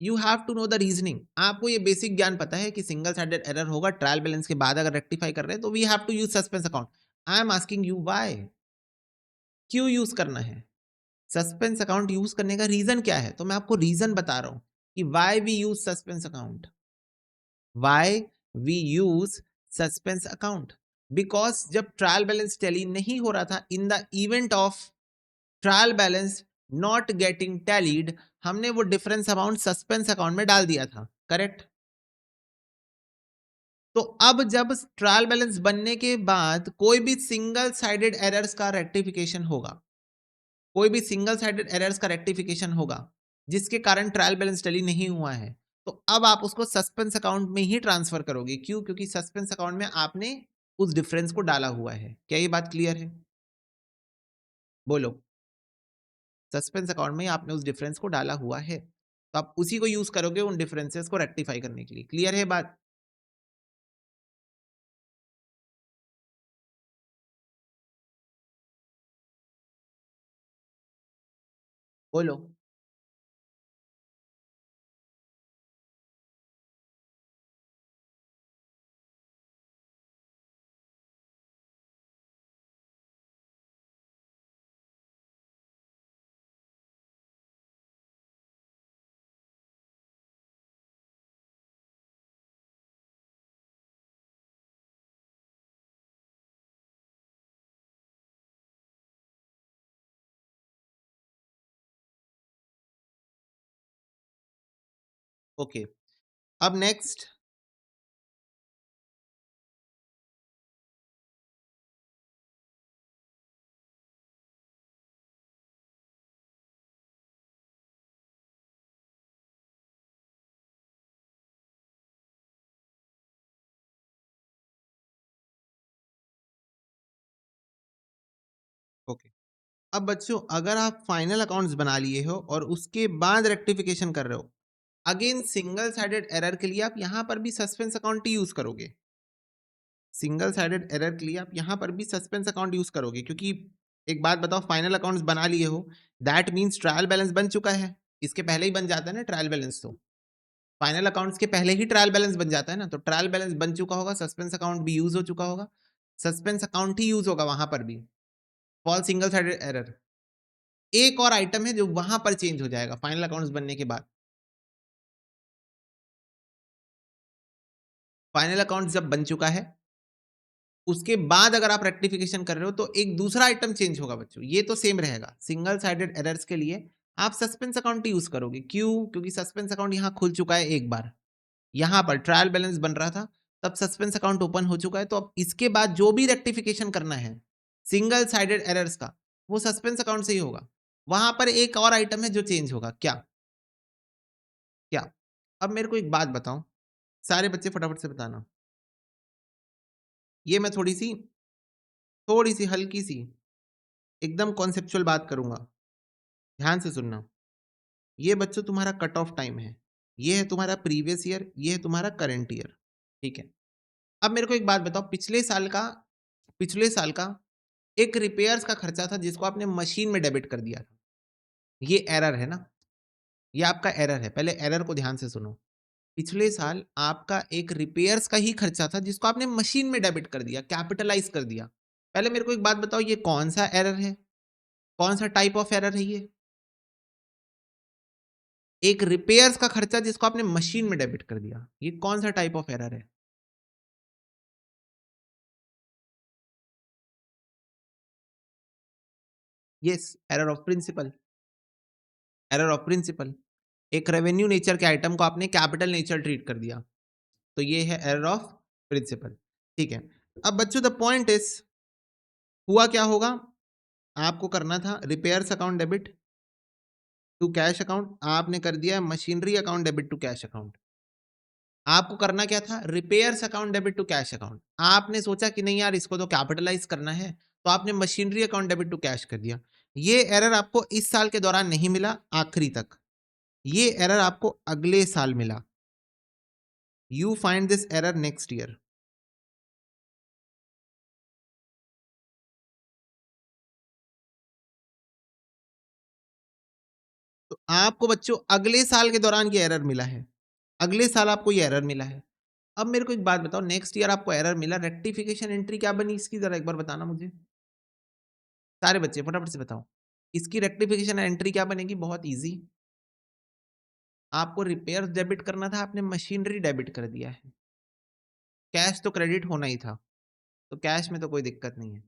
you have to know the reasoning. आपको ये बेसिक ज्ञान पता है कि सिंगल साइडेड एरर होगा ट्रायल बैलेंस के बाद, अगर रेक्टिफाई कर रहे हैं तो we have to use suspense account. I am asking you why, क्यों यूज करना है सस्पेंस अकाउंट? यूज करने का रीजन क्या है? तो मैं आपको रीजन बता रहा हूं कि why we use suspense account, why we use suspense account. Because जब ट्रायल बैलेंस टैली नहीं हो रहा था, in the event of trial balance not getting tallied, हमने वो डिफरेंस अमाउंट सस्पेंस अकाउंट में डाल दिया था, करेक्ट? तो अब जब ट्रायल बैलेंस बनने के बाद कोई भी सिंगल साइडेड एरर्स का रेक्टिफिकेशन होगा, कोई भी सिंगल साइडेड एरर्स का रेक्टिफिकेशन होगा, जिसके कारण ट्रायल बैलेंस टैली नहीं हुआ है, तो अब आप उसको सस्पेंस अकाउंट में ही ट्रांसफर करोगे। क्यों? क्योंकि सस्पेंस अकाउंट में आपने उस डिफरेंस को डाला हुआ है। क्या ये बात क्लियर है? बोलो। सस्पेंस अकाउंट में आपने उस डिफरेंस को डाला हुआ है, तो आप उसी को यूज करोगे उन डिफरेंसेस को रेक्टिफाई करने के लिए। क्लियर है बात? बोलो। ओके, अब नेक्स्ट। ओके, अब बच्चों अगर आप फाइनल अकाउंट्स बना लिए हो और उसके बाद रेक्टिफिकेशन कर रहे हो, अगेन सिंगल साइडेड एरर के लिए आप यहां पर भी सस्पेंस अकाउंट ही यूज करोगे। सिंगल साइडेड एरर के लिए आप यहां पर भी सस्पेंस अकाउंट यूज करोगे, क्योंकि एक बात बताओ, फाइनल अकाउंट्स बना लिए हो, दैट मीन्स ट्रायल बैलेंस बन चुका है। इसके पहले ही बन जाता है ना ट्रायल बैलेंस, तो फाइनल अकाउंट्स के पहले ही ट्रायल बैलेंस बन जाता है ना, तो ट्रायल बैलेंस बन चुका होगा, सस्पेंस अकाउंट भी यूज हो चुका होगा, सस्पेंस अकाउंट ही यूज होगा वहां पर भी फॉल सिंगल साइडेड एरर। एक और आइटम है जो वहां पर चेंज हो जाएगा फाइनल अकाउंट्स बनने के बाद। फाइनल अकाउंट जब बन चुका है, उसके बाद अगर आप रेक्टिफिकेशन कर रहे हो तो एक दूसरा आइटम चेंज होगा बच्चों। ये तो सेम रहेगा, सिंगल साइडेड एरर्स के लिए आप सस्पेंस अकाउंट यूज करोगे। क्यों? क्योंकि सस्पेंस अकाउंट यहां खुल चुका है एक बार, यहां पर ट्रायल बैलेंस बन रहा था, तब सस्पेंस अकाउंट ओपन हो चुका है, तो अब इसके बाद जो भी रेक्टिफिकेशन करना है सिंगल साइडेड एरर्स का, वो सस्पेंस अकाउंट से ही होगा। वहां पर एक और आइटम है जो चेंज होगा। क्या? क्या? अब मेरे को एक बात बताओ, सारे बच्चे फटाफट से बताना। ये मैं थोड़ी सी हल्की सी एकदम कॉन्सेप्चुअल बात करूंगा, ध्यान से सुनना। ये बच्चों तुम्हारा कट ऑफ टाइम है, ये है तुम्हारा प्रीवियस ईयर, ये है तुम्हारा करंट ईयर। ठीक है, अब मेरे को एक बात बताओ, पिछले साल का एक रिपेयर्स का खर्चा था जिसको आपने मशीन में डेबिट कर दिया था। ये एरर है ना, ये आपका एरर है। पहले एरर को ध्यान से सुनो। पिछले साल आपका एक रिपेयर्स का ही खर्चा था जिसको आपने मशीन में डेबिट कर दिया, कैपिटलाइज कर दिया। पहले मेरे को एक बात बताओ, ये कौन सा एरर है? कौन सा टाइप ऑफ एरर है ये? एक रिपेयर्स का खर्चा जिसको आपने मशीन में डेबिट कर दिया, ये कौन सा टाइप ऑफ एरर है? Yes, error of principle. Error of principle, एक रेवेन्यू नेचर के आइटम को आपने कैपिटल नेचर ट्रीट कर दिया, तो ये है एरर ऑफ प्रिंसिपल। ठीक है, अब बच्चों द पॉइंट इज, हुआ क्या होगा, आपको करना था repairs account debit to cash account, आपने कर दिया machinery account debit to cash account. आपको करना क्या था? Repairs account debit to cash account. आपने सोचा कि नहीं यार, इसको तो कैपिटलाइज करना है, तो आपने machinery account debit to cash कर दिया। ये एरर आपको इस साल के दौरान नहीं मिला आखिरी तक, ये एरर आपको अगले साल मिला। You find this error next year. तो आपको बच्चों अगले साल के दौरान ये एरर मिला है, अगले साल आपको ये एरर मिला है। अब मेरे को एक बात बताओ, नेक्स्ट ईयर आपको एरर मिला, रेक्टिफिकेशन एंट्री क्या बनी इसकी, जरा एक बार बताना मुझे। सारे बच्चे फटाफट से बताओ, इसकी रेक्टिफिकेशन एंट्री क्या बनेगी? बहुत इजी, आपको रिपेयर डेबिट करना था, आपने मशीनरी डेबिट कर दिया है। कैश तो क्रेडिट होना ही था, तो कैश में तो कोई दिक्कत नहीं है।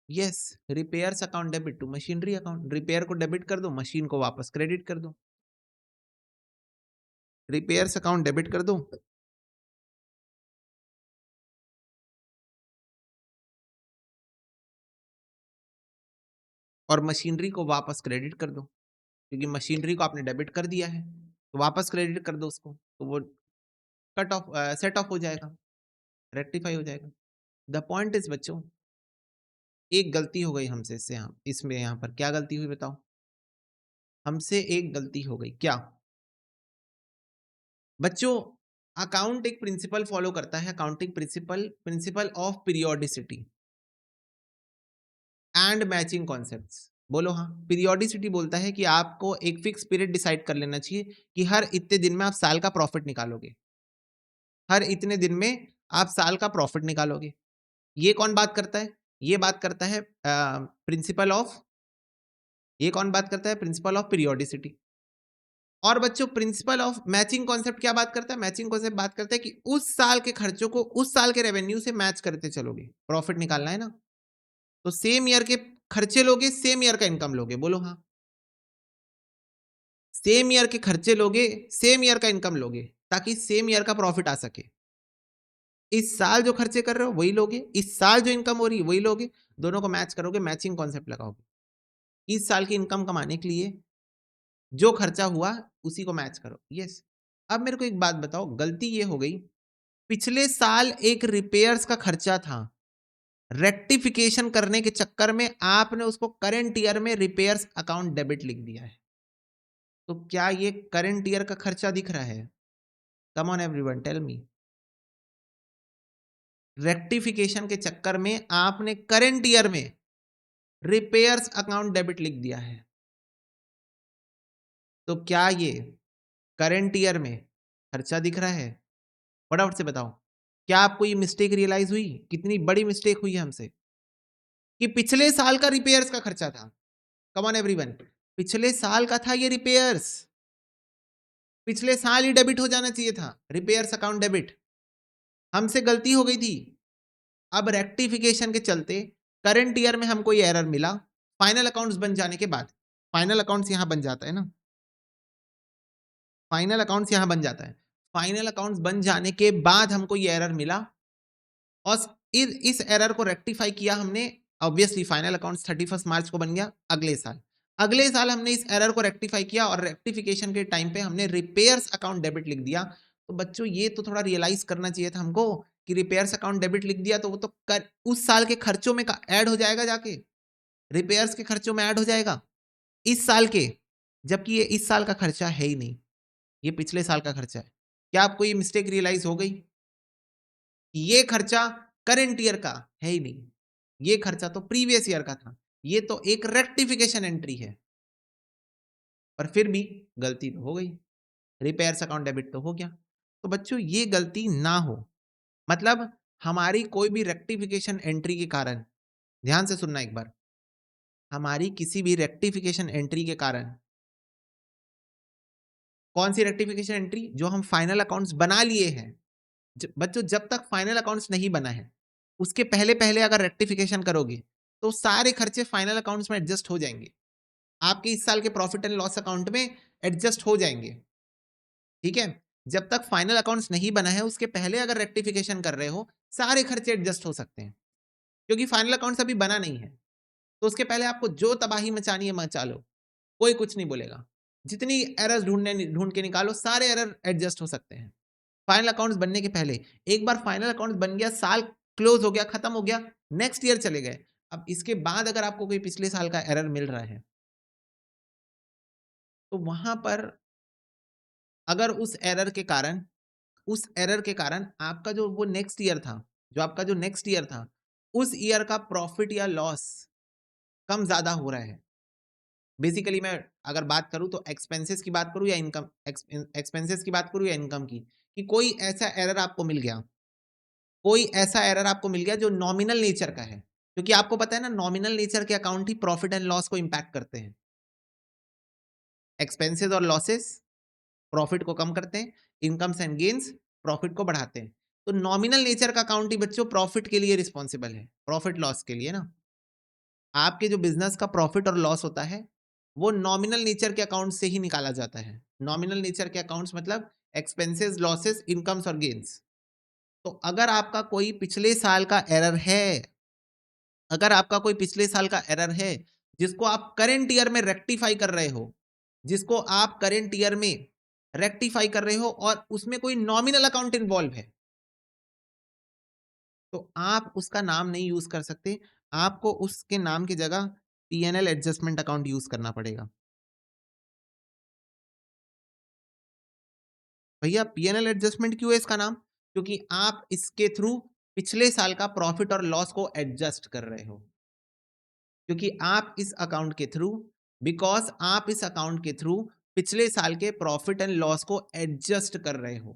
Yes, repairs account debit to machinery account, repair को डेबिट कर दो, मशीन को वापस क्रेडिट कर दो। रिपेयर्स अकाउंट डेबिट कर दो, और मशीनरी को वापस क्रेडिट कर दो, क्योंकि मशीनरी को आपने डेबिट कर दिया है, तो वापस क्रेडिट कर दो उसको, तो वो कट ऑफ सेट ऑफ हो जाएगा, रेक्टिफाई हो जाएगा। द पॉइंट इज बच्चों, एक गलती हो गई हमसे, इसमें यहाँ पर क्या गलती हुई बताओ? हमसे एक गलती हो गई, क्या बच्चों? अकाउंट एक प्रिंसिपल फॉलो करता है, accounting principle of periodicity and matching concepts. बोलो हाँ। पीरियोडिसिटी बोलता है कि आपको एक फिक्स पीरियड डिसाइड कर लेना चाहिए कि हर इतने दिन में आप साल का प्रॉफिट निकालोगे, हर इतने दिन में आप साल का प्रॉफिट निकालोगे। ये कौन बात करता है? ये बात करता है प्रिंसिपल ऑफ, ये कौन बात करता है? Principle of periodicity. और बच्चों प्रिंसिपल ऑफ मैचिंग कॉन्सेप्ट क्या बात करता है? मैचिंग कॉन्सेप्ट बात करता है कि उस साल के खर्चों को उस साल के रेवेन्यू से मैच करते चलोगे, प्रॉफिट निकालना है ना, तो सेम ईयर के खर्चे लोगे, सेम ईयर का इनकम लोगे। बोलो हाँ। सेम ईयर के खर्चे लोगे, सेम ईयर का इनकम लोगे, ताकि सेम ईयर का प्रॉफिट आ सके। इस साल जो खर्चे कर रहे हो वही लोगे, इस साल जो इनकम हो रही है वही लोगे, दोनों को मैच करोगे, मैचिंग कॉन्सेप्ट लगाओगे। इस साल की इनकम कमाने के लिए जो खर्चा हुआ उसी को मैच करो। यस। अब मेरे को एक बात बताओ, गलती ये हो गई, पिछले साल एक रिपेयर्स का खर्चा था, रेक्टिफिकेशन करने के चक्कर में आपने उसको करंट ईयर में रिपेयर्स अकाउंट डेबिट लिख दिया है। तो क्या ये करंट ईयर का खर्चा दिख रहा है? Come on everyone tell me. Rectification के चक्कर में आपने करंट ईयर में रिपेयर्स अकाउंट डेबिट लिख दिया है, तो क्या ये करंट ईयर में खर्चा दिख रहा है? फटाफट से बताओ, क्या आपको ये मिस्टेक रियलाइज हुई? कितनी बड़ी मिस्टेक हुई है हमसे कि पिछले साल का रिपेयर्स का खर्चा था। कम ऑन एवरीवन, पिछले साल का था ये रिपेयर्स, पिछले साल ही डेबिट हो जाना चाहिए था, रिपेयर्स अकाउंट डेबिट। हमसे गलती हो गई थी। अब रेक्टिफिकेशन के चलते करंट ईयर में हमको ये एरर मिला, फाइनल अकाउंट्स बन जाने के बाद, फाइनल अकाउंट्स यहां बन जाता है ना, फाइनल अकाउंट्स यहां बन जाता है, फाइनल अकाउंट्स बन जाने के बाद हमको ये एरर मिला, और इस एरर को रेक्टिफाई किया हमने। ऑब्वियसली फाइनल अकाउंट्स 31 मार्च को बन गया अगले साल, अगले साल हमने इस एरर को रेक्टिफाई किया और रेक्टिफिकेशन के टाइम पे हमने रिपेयर्स अकाउंट डेबिट लिख दिया। तो बच्चों ये तो थोड़ा रियलाइज करना चाहिए था हमको कि रिपेयर्स अकाउंट डेबिट लिख दिया तो वो तो उस साल के खर्चों में ऐड हो जाएगा, जाके रिपेयर्स के खर्चों में ऐड हो जाएगा इस साल के, जबकि ये इस साल का खर्चा है ही नहीं, ये पिछले साल का खर्चा है। क्या आपको ये मिस्टेक रियलाइज हो गई? ये खर्चा करंट ईयर का है ही नहीं, ये खर्चा तो प्रीवियस ईयर का था, ये तो एक रेक्टिफिकेशन एंट्री है। पर फिर भी गलती तो हो गई, रिपेयर्स अकाउंट डेबिट तो हो गया। तो बच्चों ये गलती ना हो, मतलब हमारी कोई भी रेक्टिफिकेशन एंट्री के कारण, ध्यान से सुनना एक बार, हमारी किसी भी रेक्टिफिकेशन एंट्री के कारण, कौन सी रेक्टिफिकेशन एंट्री? जो हम फाइनल अकाउंट्स बना लिए हैं, बच्चों जब तक फाइनल अकाउंट्स नहीं बना है उसके पहले पहले अगर रेक्टिफिकेशन करोगे तो सारे खर्चे फाइनल अकाउंट्स में एडजस्ट हो जाएंगे, आपके इस साल के प्रॉफिट एंड लॉस अकाउंट में एडजस्ट हो जाएंगे। ठीक है, जब तक फाइनल अकाउंट्स नहीं बना है उसके पहले अगर रेक्टिफिकेशन कर रहे हो सारे खर्चे एडजस्ट हो सकते हैं, क्योंकि फाइनल अकाउंट्स अभी बना नहीं है, तो उसके पहले आपको जो तबाही मचानी है मचा लो, कोई कुछ नहीं बोलेगा। जितनी एरर्स ढूंढ के निकालो, सारे एरर एडजस्ट हो सकते हैं फाइनल अकाउंट्स बनने के पहले। एक बार फाइनल अकाउंट्स बन गया, साल क्लोज हो गया, खत्म हो गया, नेक्स्ट ईयर चले गए, अब इसके बाद अगर आपको कोई पिछले साल का एरर मिल रहा है तो वहां पर अगर उस एरर के कारण आपका जो वो नेक्स्ट ईयर था, जो आपका जो नेक्स्ट ईयर था उस ईयर का प्रॉफिट या लॉस कम ज्यादा हो रहा है। बेसिकली मैं अगर बात करूं तो एक्सपेंसेस की बात करूं या इनकम, एक्सपेंसेस की बात करूं या इनकम की, कि कोई ऐसा एरर आपको मिल गया, कोई ऐसा एरर आपको मिल गया जो नॉमिनल नेचर का है, क्योंकि आपको पता है ना नॉमिनल नेचर के account he profit and loss को इंपैक्ट करते हैं। एक्सपेंसेस और लॉसेस प्रॉफिट को कम करते हैं, इनकम्स एंड गेन्स प्रॉफिट को बढ़ाते हैं। तो नॉमिनल नेचर का अकाउंट ही बच्चों प्रॉफिट के लिए रिस्पॉन्सिबल है, प्रॉफिट लॉस के लिए ना। आपके जो बिजनेस का प्रॉफिट और लॉस होता है वो नॉमिनल नेचर के अकाउंट से ही निकाला जाता है। नॉमिनल नेचर के अकाउंट्स मतलब एक्सपेंसेस, लॉसेस, इनकम्स और गेन्स। तो अगर आपका कोई पिछले साल का एरर है, अगर आपका कोई पिछले साल का एरर है जिसको आप करंट ईयर में रेक्टिफाई कर रहे हो, जिसको आप करंट ईयर में रेक्टिफाई कर रहे हो और उसमें कोई नॉमिनल अकाउंट इन्वॉल्व है, तो आप उसका नाम नहीं यूज कर सकते। आपको उसके नाम की जगह पीएनएल एडजस्टमेंट अकाउंट यूज करना पड़ेगा। भैया पीएनएल एडजस्टमेंट क्यों है इसका नाम? क्योंकि आप इसके थ्रू पिछले साल का प्रॉफिट और लॉस को एडजस्ट कर रहे हो। क्योंकि आप इस अकाउंट के थ्रू बिकॉज आप इस अकाउंट के थ्रू पिछले साल के प्रॉफिट एंड लॉस को एडजस्ट कर रहे हो।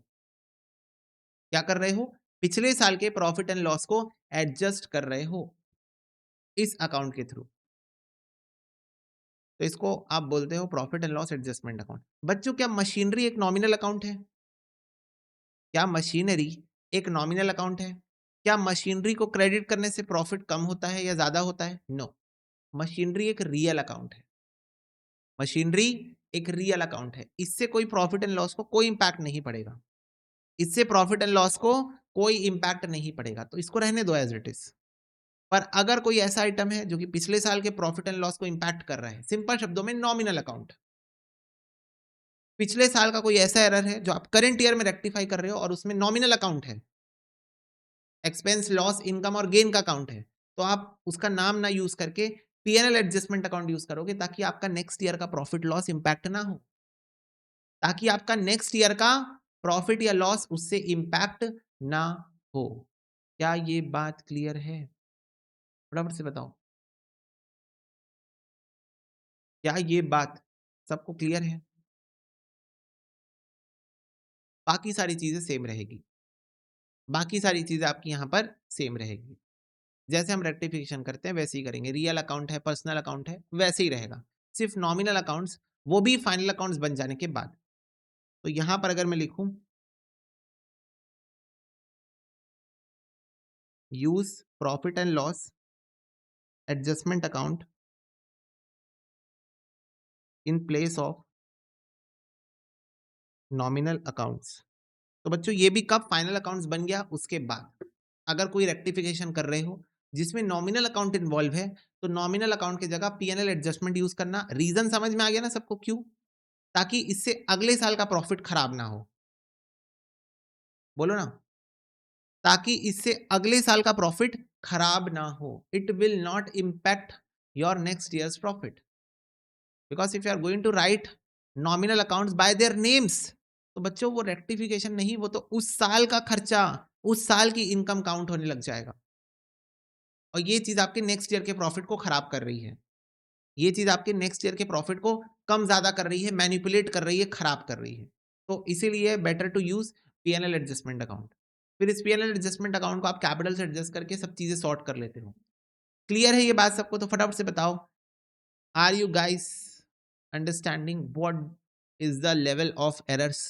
क्या कर रहे हो? पिछले साल के प्रॉफिट एंड लॉस को एडजस्ट कर रहे हो इस अकाउंट के थ्रू। तो इसको आप बोलते हो profit and loss adjustment account. बच्चों क्या मशीनरी एक नॉमिनल अकाउंट है? क्या मशीनरी एक नॉमिनल अकाउंट है? क्या मशीनरी को क्रेडिट करने से प्रॉफिट कम होता है या ज्यादा होता है? नो, मशीनरी एक रियल अकाउंट है। मशीनरी एक रियल अकाउंट है, इससे कोई प्रॉफिट एंड लॉस को कोई इंपैक्ट नहीं पड़ेगा। इससे प्रॉफिट एंड लॉस को कोई इंपैक्ट नहीं पड़ेगा, तो इसको रहने दो एज इट इज। पर अगर कोई ऐसा आइटम है जो कि पिछले साल के प्रॉफिट एंड लॉस को इंपैक्ट कर रहा है, सिंपल शब्दों में नॉमिनल अकाउंट। पिछले साल का कोई ऐसा एरर है जो आप करंट ईयर में रेक्टिफाई कर रहे हो और उसमें नॉमिनल अकाउंट है, एक्सपेंस लॉस इनकम और गेन का अकाउंट है, तो आप उसका नाम ना यूज करके पीएनएल एडजस्टमेंट अकाउंट यूज करोगे, ताकि आपका नेक्स्ट ईयर का प्रॉफिट लॉस इंपैक्ट ना हो, ताकि आपका नेक्स्ट ईयर का प्रॉफिट या लॉस उससे इंपैक्ट ना हो। क्या ये बात क्लियर है? फटाफट से बताओ, क्या ये बात सबको क्लियर है? बाकी सारी चीजें सेम रहेगी, बाकी सारी चीजें आपकी यहाँ पर सेम रहेगी। जैसे हम रेक्टिफिकेशन करते हैं वैसे ही करेंगे। रियल अकाउंट है, पर्सनल अकाउंट है, वैसे ही रहेगा। सिर्फ नॉमिनल अकाउंट्स, वो भी फाइनल अकाउंट्स बन जाने के बाद। तो यहां पर अगर मैं लिखूं use profit and loss adjustment account in place of nominal accounts, तो बच्चों ये भी कब फाइनल अकाउंट्स बन गया? उसके बाद। अगर कोई रेक्टिफिकेशन कर रहे हो जिसमें नॉमिनल अकाउंट इन्वॉल्व है, तो नॉमिनल अकाउंट की जगह पीएनएल एडजस्टमेंट यूज करना। रीजन समझ में आ गया ना सबको? क्यों? ताकि इससे अगले साल का प्रॉफिट खराब ना हो। बोलो ना, ताकि इससे अगले साल का प्रॉफिट खराब ना हो। It will not impact your next years profit, because if you are going to write nominal accounts by their names, तो बच्चों वो रेक्टिफिकेशन नहीं, वो तो उस साल का खर्चा, उस साल की इनकम काउंट होने लग जाएगा, और ये चीज आपके नेक्स्ट ईयर के प्रॉफिट को खराब कर रही है। ये चीज आपके नेक्स्ट ईयर के प्रॉफिट को कम ज्यादा कर रही है, मैनिपुलेट कर रही है, खराब कर रही है। तो इसीलिए better to use PNL adjustment account. फिर इस पीएनएल एडजस्टमेंट अकाउंट को आप कैपिटल से एडजस्ट करके सब चीजें सॉर्ट कर लेते हो। क्लियर है ये बात सबको? तो फटाफट से बताओ, are you guys understanding what is the level of errors?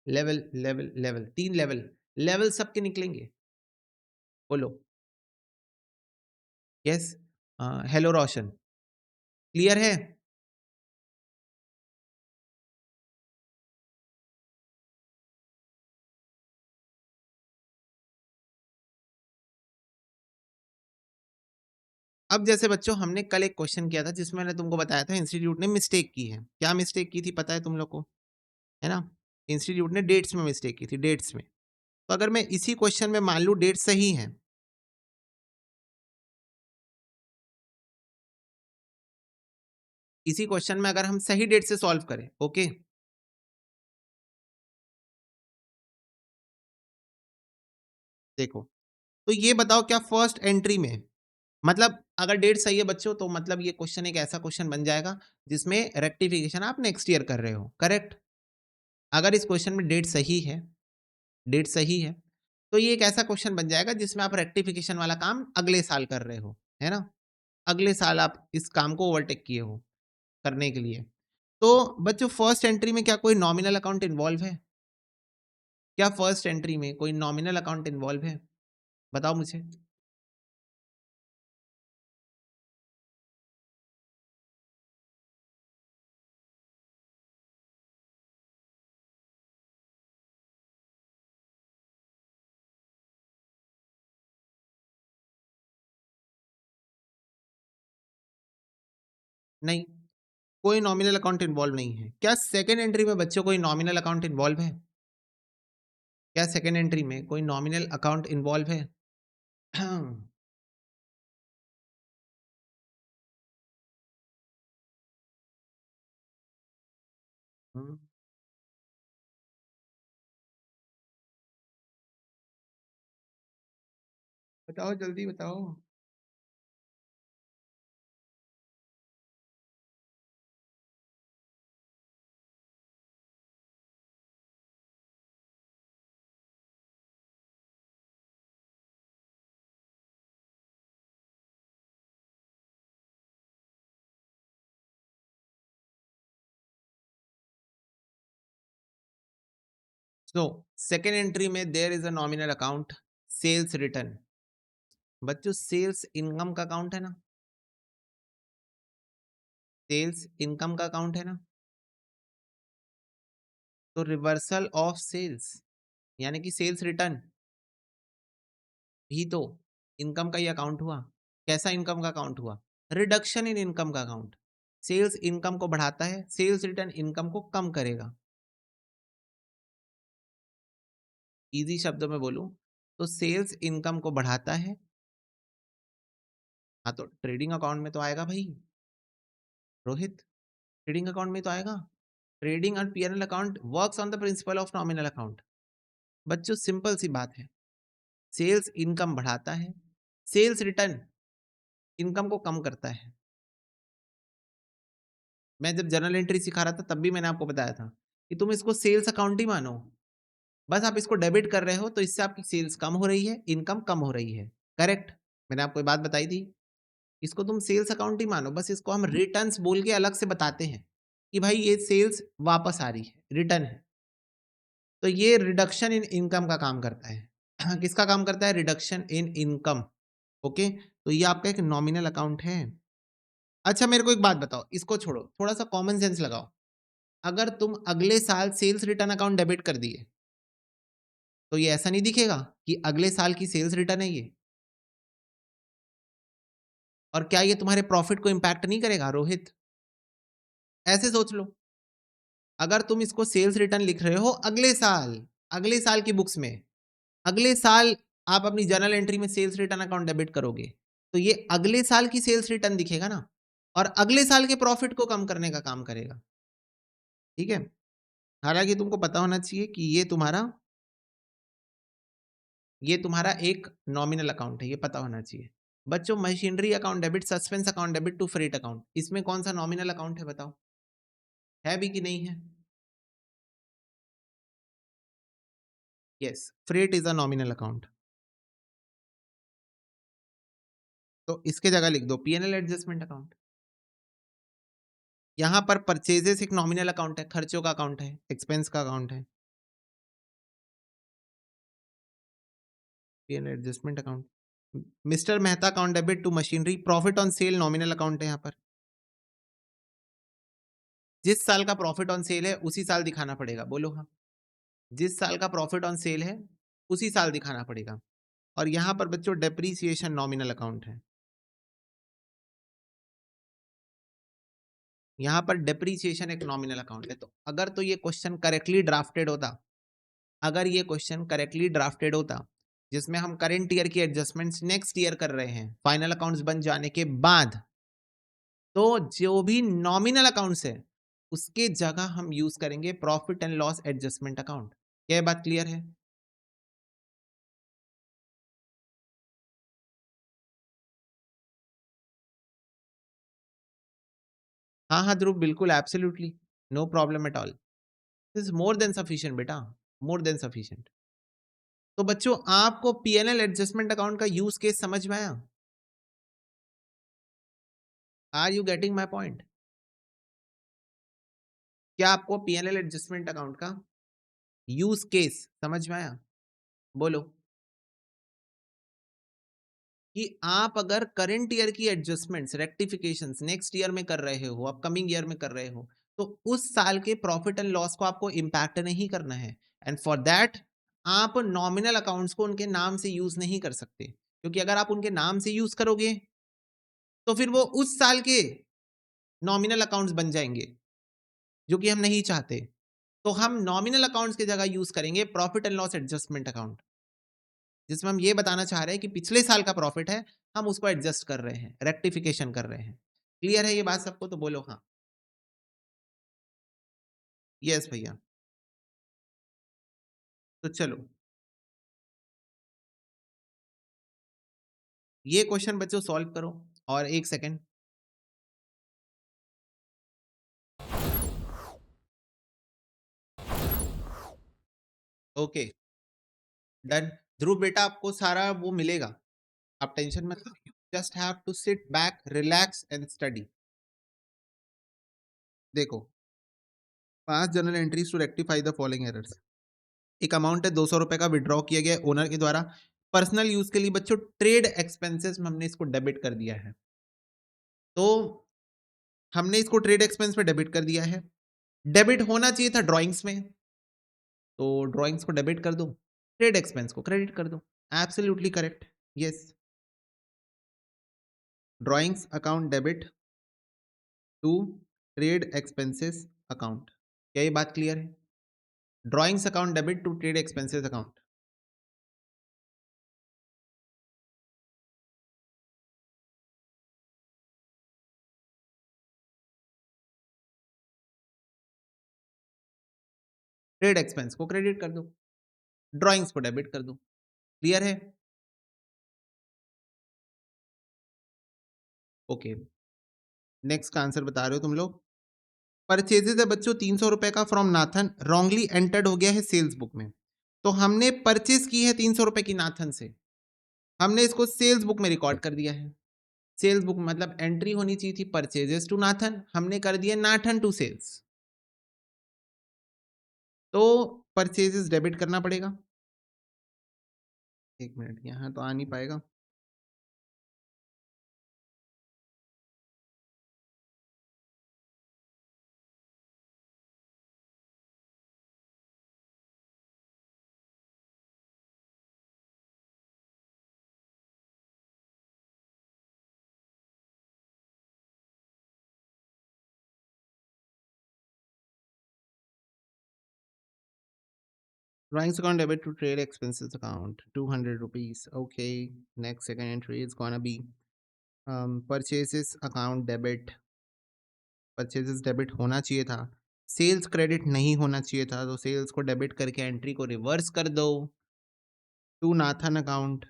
Level level level, तीन लेवल, लेवल सबके निकलेंगे। बोलो यस। हेलो रोशन, क्लियर है? अब जैसे बच्चों हमने कल एक क्वेश्चन किया था जिसमें मैंने तुमको बताया था इंस्टीट्यूट ने मिस्टेक की है। क्या मिस्टेक की थी पता है तुम लोग को? है ना? इंस्टीट्यूट ने डेट्स में मिस्टेक की थी, डेट्स में। तो अगर मैं इसी क्वेश्चन में मान लूं डेट सही है, इसी क्वेश्चन में अगर हम सही डेट से सॉल्व करें, ओके, देखो, तो ये बताओ क्या फर्स्ट एंट्री में, मतलब अगर डेट सही है बच्चों, तो मतलब ये क्वेश्चन एक ऐसा क्वेश्चन बन जाएगा जिसमें रेक्टिफिकेशन आप नेक्स्ट ईयर कर रहे हो, करेक्ट? अगर इस क्वेश्चन में डेट सही है, डेट सही है, तो ये एक ऐसा क्वेश्चन बन जाएगा जिसमें आप रेक्टिफिकेशन वाला काम अगले साल कर रहे हो, है ना? अगले साल आप इस काम को ओवरटेक किए हो करने के लिए। तो बच्चों फर्स्ट एंट्री में क्या कोई नॉमिनल अकाउंट इन्वॉल्व है? क्या फर्स्ट एंट्री में कोई नॉमिनल अकाउंट इन्वॉल्व है? बताओ मुझे। नहीं, कोई नॉमिनल अकाउंट इन्वॉल्व नहीं है। क्या सेकंड एंट्री में बच्चों कोई नॉमिनल अकाउंट इन्वॉल्व है? क्या सेकंड एंट्री में कोई नॉमिनल अकाउंट इन्वॉल्व है? हम्म, बताओ जल्दी बताओ। सो सेकेंड एंट्री में there is a nominal account, sales return. बच्चों सेल्स इनकम का अकाउंट है ना, सेल्स इनकम का अकाउंट है ना, तो रिवर्सल ऑफ सेल्स यानी कि सेल्स रिटर्न भी तो इनकम का ही अकाउंट हुआ। कैसा इनकम का अकाउंट हुआ? रिडक्शन इन इनकम का अकाउंट। सेल्स इनकम को बढ़ाता है, सेल्स रिटर्न इनकम को कम करेगा। इजी शब्दों में बोलूं तो सेल्स इनकम को बढ़ाता है। हाँ तो ट्रेडिंग अकाउंट में तो आएगा भाई रोहित, ट्रेडिंग अकाउंट में तो आएगा। Trading and PNL account works on the principle of nominal account. बच्चों सिंपल सी बात है, सेल्स इनकम बढ़ाता है, सेल्स रिटर्न इनकम को कम करता है। मैं जब जर्नल एंट्री सिखा रहा था तब भी मैंने आपको बताया था कि तुम इसको सेल्स अकाउंट ही मानो, बस आप इसको डेबिट कर रहे हो तो इससे आपकी सेल्स कम हो रही है, इनकम कम हो रही है। करेक्ट, मैंने आपको ये बात बताई थी। इसको तुम सेल्स अकाउंट ही मानो, बस इसको हम रिटर्न्स बोल के अलग से बताते हैं कि भाई ये सेल्स वापस आ रही है, रिटर्न है। तो ये रिडक्शन इन इनकम का काम करता है। किसका काम करता है? Reduction in income. ओके, तो ये आपका एक नॉमिनल अकाउंट है। अच्छा मेरे को एक बात बताओ, इसको छोड़ो, थोड़ा सा कॉमन सेंस लगाओ। अगर तुम अगले साल सेल्स रिटर्न अकाउंट डेबिट कर दिए तो ये ऐसा नहीं दिखेगा कि अगले साल की सेल्स रिटर्न है ये? और क्या ये तुम्हारे प्रॉफिट को इंपैक्ट नहीं करेगा रोहित? ऐसे सोच लो, अगर तुम इसको सेल्स रिटर्न लिख रहे हो अगले साल की बुक्स में, अगले साल आप अपनी जर्नल एंट्री में सेल्स रिटर्न अकाउंट डेबिट करोगे तो ये अगले साल की सेल्स रिटर्न दिखेगा ना, और अगले साल के प्रॉफिट को कम करने का काम करेगा। ठीक है, हालांकि तुमको पता होना चाहिए कि ये तुम्हारा एक नॉमिनल अकाउंट है, ये पता होना चाहिए। बच्चों machinery account debit, suspense account debit to freight account, इसमें कौन सा नॉमिनल अकाउंट है बताओ, है भी कि नहीं है? Yes, freight is a nominal account. तो इसके जगह लिख दो पीएनएल एडजस्टमेंट अकाउंट। यहां पर परचेजेस एक नॉमिनल अकाउंट है, खर्चों का अकाउंट है, एक्सपेंस का अकाउंट है। PNL adjustment account. Mister Mehta account debit to machinery, profit on sale nominal account है। यहाँ पर जिस साल का प्रॉफिट ऑन सेल है उसी साल दिखाना पड़ेगा, बोलो हाँ। जिस साल का प्रॉफिट ऑन सेल है उसी साल दिखाना पड़ेगा। और यहां पर बच्चों डेप्रीसिएशन नॉमिनल अकाउंट है। यहां पर डेप्रीसिएशन एक नॉमिनल अकाउंट है। तो अगर तो ये क्वेश्चन करेक्टली ड्राफ्टेड होता, अगर ये क्वेश्चन करेक्टली ड्राफ्टेड होता जिसमें हम करंट ईयर की एडजस्टमेंट्स नेक्स्ट ईयर कर रहे हैं फाइनल अकाउंट्स बन जाने के बाद, तो जो भी नॉमिनल अकाउंट्स है उसके जगह हम यूज करेंगे profit and loss adjustment account. क्या बात क्लियर है? हाँ हाँ ध्रुव, बिल्कुल absolutely, no problem at all, this more than sufficient बेटा, मोर देन सफिशिएंट। तो बच्चों आपको पीएनएल एडजस्टमेंट अकाउंट का यूज केस समझ में आया? Are you getting my point? क्या आपको पीएनएल एडजस्टमेंट अकाउंट का यूज केस समझ में आया? बोलो। कि आप अगर करंट ईयर की एडजस्टमेंट्स रेक्टिफिकेशंस नेक्स्ट ईयर में कर रहे हो, अपकमिंग ईयर में कर रहे हो, तो उस साल के प्रॉफिट एंड लॉस को आपको इंपैक्ट नहीं करना है। एंड फॉर दैट आप नॉमिनल अकाउंट्स को उनके नाम से यूज नहीं कर सकते, क्योंकि अगर आप उनके नाम से यूज करोगे तो फिर वो उस साल के नॉमिनल अकाउंट्स बन जाएंगे, जो कि हम नहीं चाहते। तो हम नॉमिनल अकाउंट्स की जगह यूज करेंगे profit and loss adjustment account, जिसमें हम ये बताना चाह रहे हैं कि पिछले साल का प्रॉफिट है, हम उसको एडजस्ट कर रहे हैं, रेक्टिफिकेशन कर रहे हैं। क्लियर है ये बात सबको? तो बोलो हाँ। यस भैया। तो चलो, ये क्वेश्चन बच्चों सॉल्व करो, और एक सेकेंड। Okay, done. ध्रुव बेटा, आपको सारा वो मिलेगा, आप टेंशन मत लो, you just have to sit back, relax and study. देखो, 5 general entries to rectify the following errors. एक अमाउंट है 200 रुपए का, विड्रॉ किया गया ओनर के द्वारा पर्सनल यूज के लिए। बच्चों, ट्रेड एक्सपेंसेस में हमने इसको डेबिट कर दिया है, तो हमने इसको ट्रेड एक्सपेंस में डेबिट कर दिया है। डेबिट होना चाहिए था ड्राइंग्स में, तो ड्राइंग्स को डेबिट कर दो, ट्रेड एक्सपेंस को क्रेडिट कर दो। Absolutely correct. Yes, drawings account debit to trade expenses account. क्या ये बात क्लियर है? Drawings account debit to trade expenses account. Trade expense को क्रेडिट कर दो, ड्राइंग्स को डेबिट कर दो। क्लियर है? ओके, नेक्स्ट का आंसर बता रहे हो तुम लोग। परचेजेज है बच्चों 300 रुपए का फ्रॉम नाथन, रॉन्गली एंटर्ड हो गया है सेल्स बुक में। तो हमने परचेज की है 300 रुपए की नाथन से, हमने इसको सेल्स बुक में रिकॉर्ड कर दिया है। सेल्स बुक मतलब एंट्री होनी चाहिए थी परचेजेस टू नाथन, हमने कर दिया नाथन टू सेल्स, तो परचेजेस डेबिट करना पड़ेगा। एक मिनट, यहां तो आ नहीं पाएगा। Drawings account debit to trade expenses account, 200 rupees. Okay, next second entry is gonna be purchases account debit. Purchases debit होना चाहिए था, सेल्स क्रेडिट नहीं होना चाहिए था, तो सेल्स को डेबिट करके एंट्री को रिवर्स कर दो टू नाथन अकाउंट।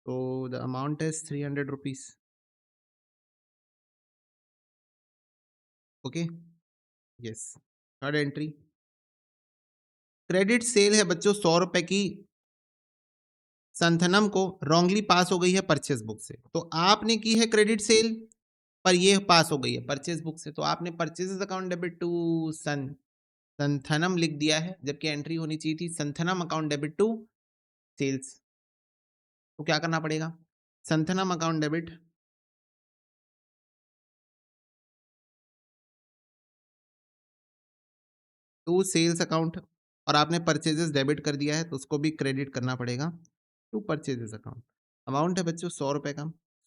तो the amount is 300 rupees. Okay, yes. Third entry, credit sale है बच्चों 100 रुपए की, संथनम को रॉन्गली पास हो गई है परचेस बुक से, तो आपने की है क्रेडिट सेल, पर ये पास हो गई है परचेस बुक से, तो आपने purchases account debit to Santhanam लिख दिया है, जबकि एंट्री होनी चाहिए थी Santhanam account debit to sales. तो क्या करना पड़ेगा? Santhanam account debit to sales account, और आपने परचेजेस डेबिट कर दिया है, तो उसको भी क्रेडिट करना पड़ेगा टू परचेजेस अकाउंट। अमाउंट है बच्चों 100 रुपए का,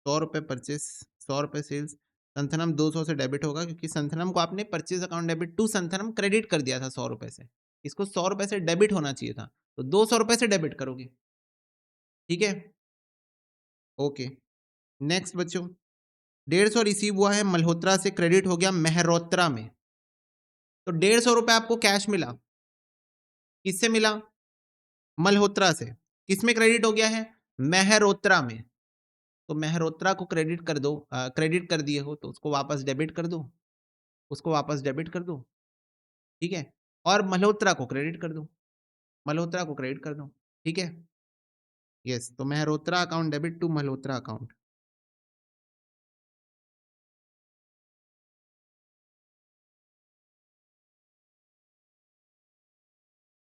100 रुपए परचेस, 100 रुपए सेल्स। संथनम 200 से डेबिट होगा, क्योंकि संथनम को आपने purchase account debit to Santhanam credit कर दिया था 100 रुपए से, इसको 100 रुपए से डेबिट होना चाहिए था, तो 200 रुपए से डेबिट करोगे। ठीक है, ओके। नेक्स्ट बच्चों, 150 रिसीव हुआ है मल्होत्रा से, क्रेडिट हो गया मेहरोत्रा में, तो 150 रुपए आपको कैश मिला, किससे मिला? मल्होत्रा से। किसमें क्रेडिट हो गया है? मेहरोत्रा में। तो मेहरोत्रा को क्रेडिट कर दो, क्रेडिट कर दिए हो तो उसको वापस डेबिट कर दो, उसको वापस डेबिट कर दो। ठीक है, और मल्होत्रा को क्रेडिट कर दो, मल्होत्रा को क्रेडिट कर दो। ठीक है, यस। तो Mehrotra account debit to Malhotra account.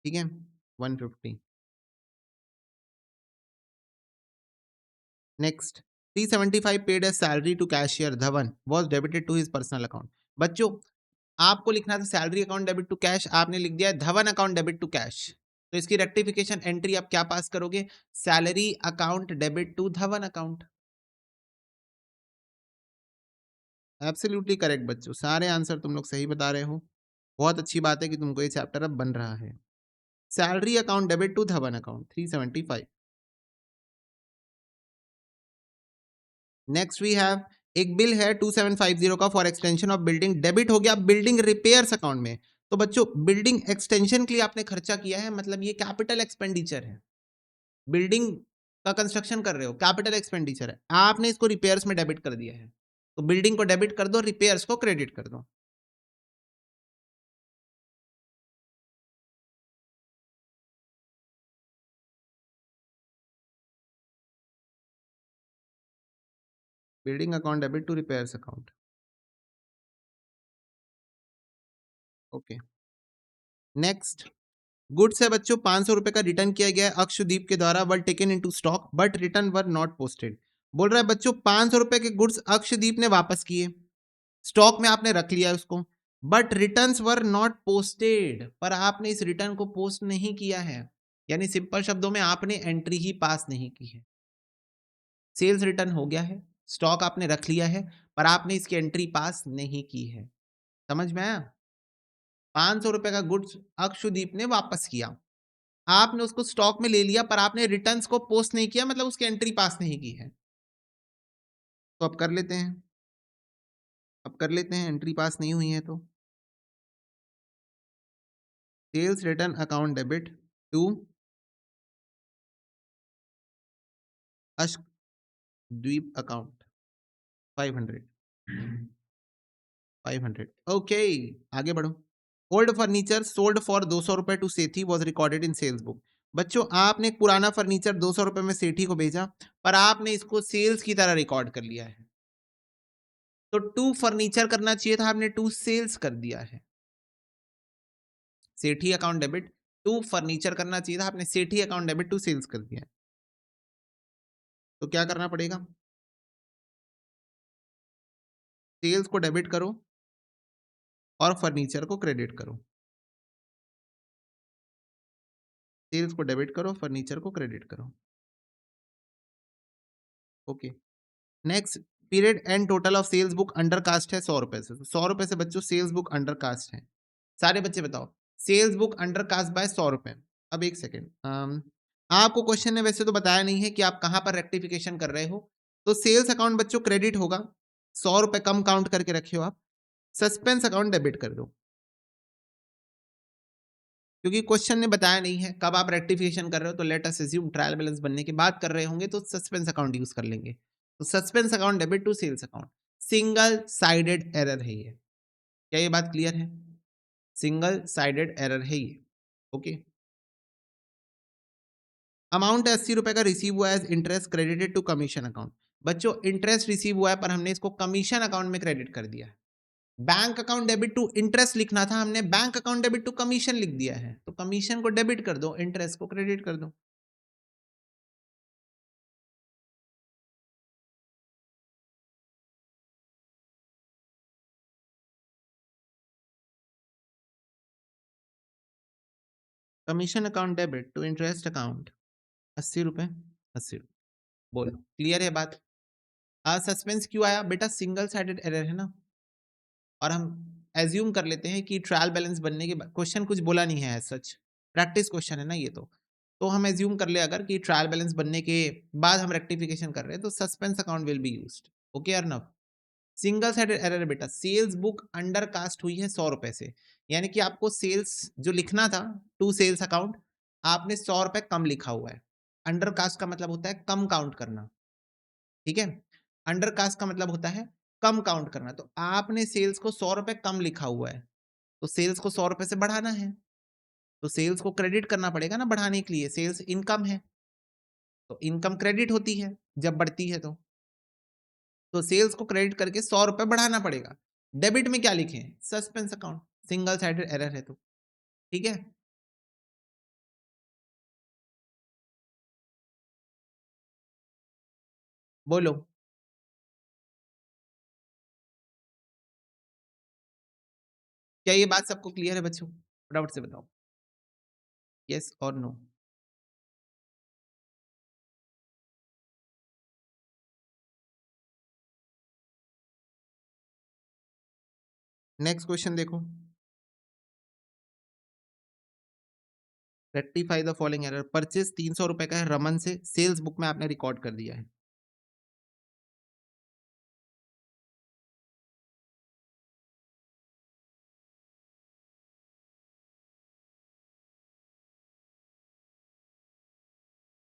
ठीक है, 150। Next, 375 paid as salary to cashier Dhawan was debited to his personal account. बच्चों, आपको लिखना था salary account debit to cash, आपने लिख दिया Dhawan account debit to cash, तो इसकी रेक्टिफिकेशन एंट्री आप क्या पास करोगे? Salary account debit to Dhawan account. Absolutely correct बच्चों, सारे आंसर तुम लोग सही बता रहे हो। बहुत अच्छी बात है कि तुमको ये चैप्टर अब बन रहा है। Salary account debit to Dhawan account 375। Next we have एक बिल है 2750 का for extension of building, debit हो गया बिल्डिंग रिपेयर्स अकाउंट में। तो बच्चों बिल्डिंग एक्सटेंशन के लिए आपने खर्चा किया है, मतलब ये कैपिटल एक्सपेंडिचर है। बिल्डिंग का कंस्ट्रक्शन कर रहे हो, कैपिटल एक्सपेंडिचर है, आपने इसको रिपेयर्स में डेबिट कर दिया है। तो बिल्डिंग को डेबिट कर दो, रिपेयर्स को क्रेडिट कर दो। Building account debit to repairs account. Okay, next goods है बच्चों 500 रुपए का रिटर्न किया गया है अक्षदीप के द्वारा, were taken into stock but return were not posted. बोल रहा है बच्चों 500 रुपए के गुड्स अक्षदीप ने वापस किए, स्टॉक में आपने रख लिया उसको, but returns were not posted, पर आपने इस रिटर्न को पोस्ट नहीं किया है। यानी सिंपल शब्दों में आपने एंट्री ही पास नहीं की है। सेल्स रिटर्न हो गया है, स्टॉक आपने रख लिया है, पर आपने इसकी एंट्री पास नहीं की है। समझ में आया? 500 रुपए का गुड्स अक्षुदीप ने वापस किया, आपने उसको स्टॉक में ले लिया, पर आपने रिटर्न्स को पोस्ट नहीं किया, मतलब उसकी एंट्री पास नहीं की है। तो अब कर लेते हैं, अब कर लेते हैं, एंट्री पास नहीं हुई है तो sales return account debit to Ashkadweep account 500। 500 okay, आगे बढ़ो। ओल्ड फर्नीचर सोल्ड फॉर 200 रुपए to Sethi was recorded in sales book. बच्चों आपने एक पुराना फर्नीचर 200 रुपए में सेठी को भेजा, पर आपने इसको सेल्स की तरह रिकॉर्ड कर लिया है। तो टू फर्नीचर करना चाहिए था, आपने टू सेल्स कर दिया है। सेठी अकाउंट डेबिट टू फर्नीचर करना चाहिए था, आपने सेठी अकाउंट डेबिट टू सेल्स कर दिया है। तो क्या करना पड़ेगा? सेल्स को डेबिट करो और फर्नीचर को क्रेडिट करो। सेल्स को डेबिट करो, फर्नीचर को क्रेडिट करो। Okay, next period end total of sales book under cast है 100 रुपए से। 100 रुपए से बच्चों सेल्स बुक अंडर कास्ट है। सारे बच्चे बताओ, sales book under cast by 100 रुपए। अब एक सेकेंड, आपको क्वेश्चन ने वैसे तो बताया नहीं है कि आप कहां पर रेक्टिफिकेशन कर रहे हो। तो सेल्स अकाउंट बच्चों क्रेडिट होगा, 100 रुपए कम काउंट करके रखे हो आप। सस्पेंस अकाउंट डेबिट कर दो, क्योंकि क्वेश्चन ने बताया नहीं है कब आप रेक्टिफिकेशन कर रहे हो। तो let us assume trial balance बनने के बाद कर रहे होंगे, तो सस्पेंस अकाउंट यूज कर लेंगे। तो suspense account debit to sales account. Single sided error है ये, क्या ये बात क्लियर है? सिंगल साइडेड एरर है ये। ओके, अमाउंट 80 रुपए का रिसीव हुआ as interest credited to commission account. बच्चों इंटरेस्ट रिसीव हुआ है, पर हमने इसको कमीशन अकाउंट में क्रेडिट कर दिया है। Bank account debit to interest लिखना था, हमने bank account debit to commission लिख दिया है। तो कमीशन को डेबिट कर दो, इंटरेस्ट को क्रेडिट कर दो। Commission account debit to interest account 80 रुपए, 80 रुपए। बोलो क्लियर है बात? सस्पेंस क्यों आया बेटा? सिंगल साइडेड एरर है ना, और हम एज्यूम कर लेते हैं कि ट्रायल बैलेंस बनने के बाद, क्वेश्चन कुछ बोला नहीं है सच, प्रैक्टिस क्वेश्चन है ना ये। तो हम एज्यूम कर ले अगर कि ट्रायल बैलेंस बनने के बाद हम रेक्टिफिकेशन कर रहे हैं, तो suspense account will be used. Okay Arnav, single sided error है बेटा। सेल्स बुक अंडर कास्ट हुई है 100 रुपए से, यानी कि आपको सेल्स जो लिखना था टू सेल्स अकाउंट, आपने 100 रुपए कम लिखा हुआ है। अंडर कास्ट का मतलब होता है कम काउंट करना, ठीक है? अंडर कास्ट का मतलब होता है कम काउंट करना। तो आपने सेल्स को 100 रुपए कम लिखा हुआ है, तो सेल्स को 100 रुपए से बढ़ाना है, तो सेल्स को क्रेडिट करना पड़ेगा ना बढ़ाने के लिए। सेल्स इनकम है, तो इनकम क्रेडिट होती है जब बढ़ती है। तो सेल्स को क्रेडिट करके 100 रुपए बढ़ाना पड़ेगा। डेबिट में क्या लिखें? Suspense account, single sided error है तो, ठीक है? बोलो, क्या ये बात सबको क्लियर है बच्चों? फटाफट से बताओ, यस और नो। नेक्स्ट क्वेश्चन देखो, rectify the following error. Purchase 300 रुपए का है रमन से, सेल्स बुक में आपने रिकॉर्ड कर दिया है।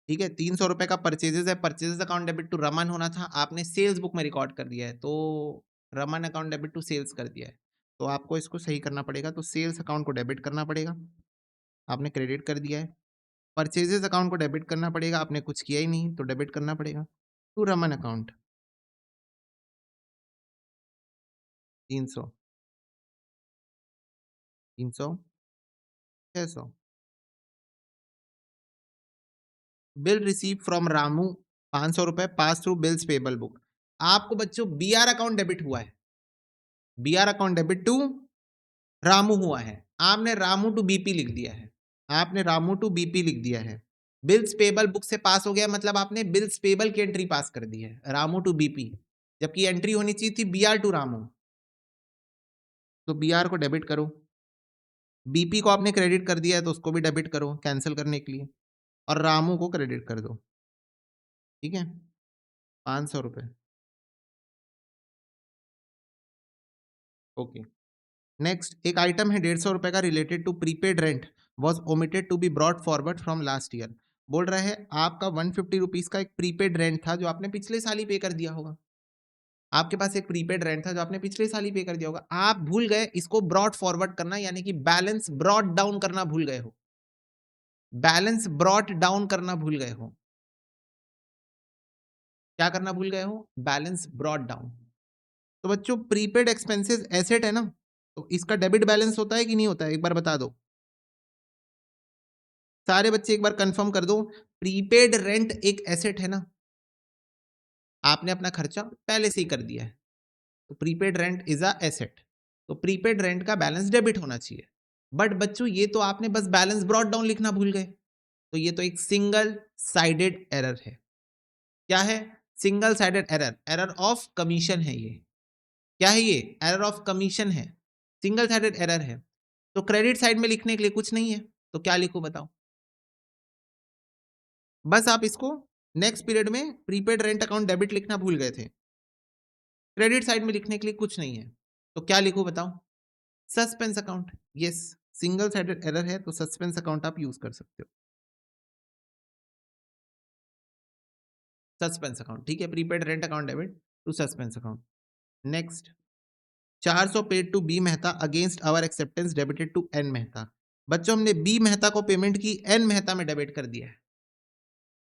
ठीक है, 300 रुपए का परचेजेस है, purchases account debit to Raman होना था, आपने सेल्स बुक में रिकॉर्ड कर दिया है, तो Raman account debit to sales कर दिया है। तो आपको इसको सही करना पड़ेगा, तो सेल्स अकाउंट को डेबिट करना पड़ेगा, आपने क्रेडिट कर दिया है। परचेजेस अकाउंट को डेबिट करना पड़ेगा, आपने कुछ किया ही नहीं तो डेबिट करना पड़ेगा to Raman account 300, 300, 600। Bill receive from Ramu 500 रुपए, pass through bills payable book. आपको बच्चों बीआर अकाउंट डेबिट हुआ है, BR account debit to Ramu हुआ है, आपने रामू टू बीपी लिख दिया है, आपने रामू टू बीपी लिख दिया है। बिल्स पेबल बुक से पास हो गया, मतलब आपने बिल्स पेबल की एंट्री पास कर दी है, रामू टू बीपी, जबकि एंट्री होनी चाहिए थी बीआर टू रामू। तो बीआर को डेबिट करो, बीपी को आपने क्रेडिट कर दिया है तो उसको भी डेबिट करो कैंसिल करने के लिए, और रामू को क्रेडिट कर दो। ठीक है, 500 रुपए। ओके, नेक्स्ट एक आइटम है 150 रुपए का, related to prepaid rent was omitted to be brought forward from last year. बोल रहा है आपका 150 रुपीज का एक प्रीपेड रेंट था जो आपने पिछले साल ही पे कर दिया होगा, आपके पास एक प्रीपेड रेंट था जो आपने पिछले साल ही पे कर दिया होगा, आप भूल गए इसको ब्रॉट फॉरवर्ड करना, यानी कि बैलेंस ब्रॉट डाउन करना भूल गए हो, बैलेंस ब्रॉट डाउन करना भूल गए हो। क्या करना भूल गए हो? Balance brought down. तो बच्चों प्रीपेड एक्सपेंसेस एसेट है ना, तो इसका डेबिट बैलेंस होता है कि नहीं होता है, एक बार बता दो सारे बच्चे, एक बार कंफर्म कर दो। प्रीपेड रेंट एक एसेट है ना, आपने अपना खर्चा पहले से ही कर दिया है, तो prepaid rent is a asset, तो प्रीपेड रेंट का बैलेंस डेबिट होना चाहिए। बट बच्चों ये तो आपने बस बैलेंस ब्रॉट डाउन लिखना भूल गए, तो ये तो एक सिंगल साइडेड एरर है। क्या है? Single sided error, error of commission है ये। क्या है ये? एरर ऑफ कमीशन है, सिंगल साइडेड एरर है। तो क्रेडिट साइड में लिखने के लिए कुछ नहीं है, तो क्या लिखो बताओ? बस आप इसको नेक्स्ट पीरियड में प्रीपेड रेंट अकाउंट डेबिट लिखना भूल गए थे, क्रेडिट साइड में लिखने के लिए कुछ नहीं है, तो क्या लिखो बताओ? Suspense account. Yes, single sided error है तो सस्पेंस अकाउंट आप यूज कर सकते हो, सस्पेंस अकाउंट। ठीक है, prepaid rent account debit to suspense account. Next, 400 paid to B Mehta against our acceptance debited to N Mehta. बच्चों हमने बी मेहता को पेमेंट की, एन मेहता में डेबिट कर दिया है,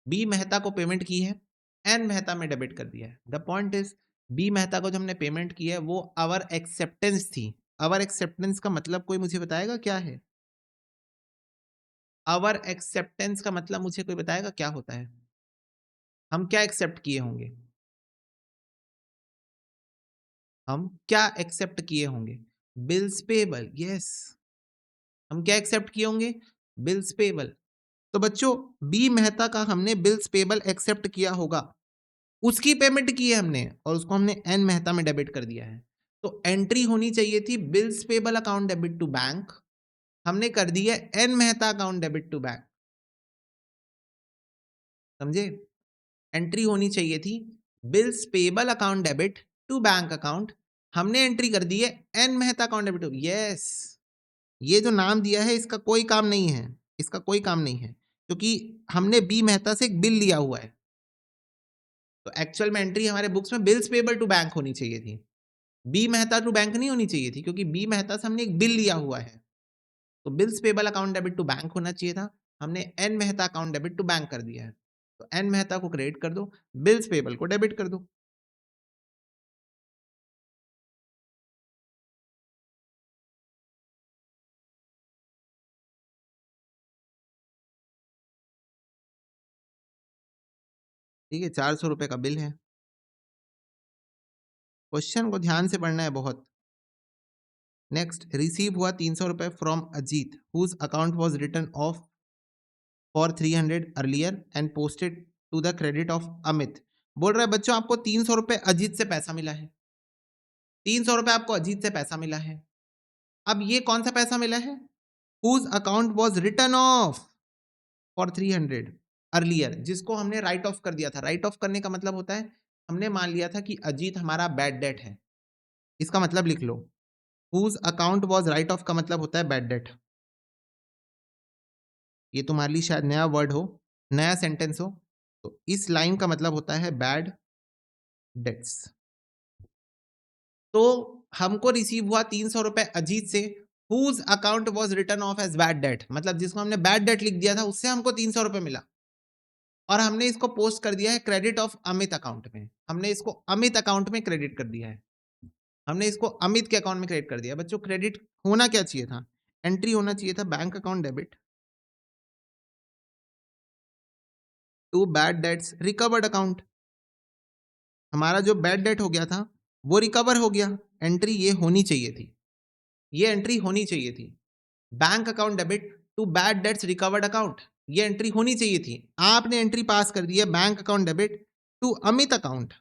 बी मेहता को पेमेंट की है, एन मेहता में डेबिट कर दिया है। The point is B Mehta को जो हमने पेमेंट की है वो आवर एक्सेप्टेंस थी, आवर एक्सेप्टेंस का मतलब कोई मुझे बताएगा क्या है? आवर एक्सेप्टेंस का मतलब मुझे कोई बताएगा क्या होता है? हम क्या एक्सेप्ट किए होंगे? हम क्या एक्सेप्ट किए होंगे? Bills payable. यस, हम क्या एक्सेप्ट किए होंगे? Bills payable. तो बच्चों बी मेहता का हमने बिल्स पेबल एक्सेप्ट किया होगा, उसकी पेमेंट की है हमने और उसको हमने एन मेहता में डेबिट कर दिया है, तो एंट्री होनी चाहिए थी bills payable account debit to bank, हमने कर दी है N Mehta account debit to bank. समझे? एंट्री होनी चाहिए थी bills payable account debit to bank account, हमने एंट्री कर दी है N Mehta account debit to. Yes, ये जो नाम दिया है इसका कोई काम नहीं है, इसका कोई काम नहीं है, क्योंकि हमने बी मेहता से एक बिल लिया हुआ है, तो एक्चुअल में एंट्री हमारे बुक्स में बिल्स पेबल टू बैंक होनी चाहिए थी, बी मेहता टू बैंक नहीं होनी चाहिए थी, क्योंकि बी मेहता से हमने एक बिल लिया हुआ है, तो bills payable account debit to bank होना चाहिए था, हमने N Mehta account debit to bank कर दिया है, तो एन मेहता को क्रेडिट कर दो, बिल्स पेबल को डेबिट कर दो। ठीक है, 400 रुपए का बिल है, क्वेश्चन को ध्यान से पढ़ना है बहुत। नेक्स्ट, रिसीव हुआ 300 रुपए from Ajit whose account was written off for 300 earlier and posted to the credit of Amit. बोल रहा है बच्चों आपको 300 रुपए अजीत से पैसा मिला है, ₹300 आपको अजीत से पैसा मिला है। अब ये कौन सा पैसा मिला है? Whose account was written off for 300 earlier, जिसको हमने राइट ऑफ कर दिया था। राइट ऑफ करने का मतलब होता है हमने मान लिया था कि अजीत हमारा बैड डेट है। इसका मतलब लिख लो, whose account was write off का मतलब होता है बैड डेट। ये तुम्हारे लिए शायद नया वर्ड हो, नया सेंटेंस हो, तो इस लाइन का मतलब होता है बैड डेट्स। तो हमको रिसीव हुआ ₹300 अजीत से, whose account was written off as bad debt, मतलब जिसको हमने बैड डेट लिख दिया था उससे हमको ₹300 मिला, और हमने इसको पोस्ट कर दिया है क्रेडिट ऑफ अमित अकाउंट में। हमने इसको अमित अकाउंट में क्रेडिट कर दिया है। हमने इसको अमित के अकाउंट में क्रेडिट कर दिया। बच्चों क्रेडिट होना क्या चाहिए था? एंट्री होना चाहिए था bank account debit to bad debts recovered account. हमारा जो बैड डेट हो गया था वो रिकवर हो गया। एंट्री ये होनी चाहिए थी, ये एंट्री होनी चाहिए थी। Bank account debit to bad debts recovered account, ये एंट्री होनी चाहिए थी। आपने एंट्री पास कर दी है bank account debit to Amit account.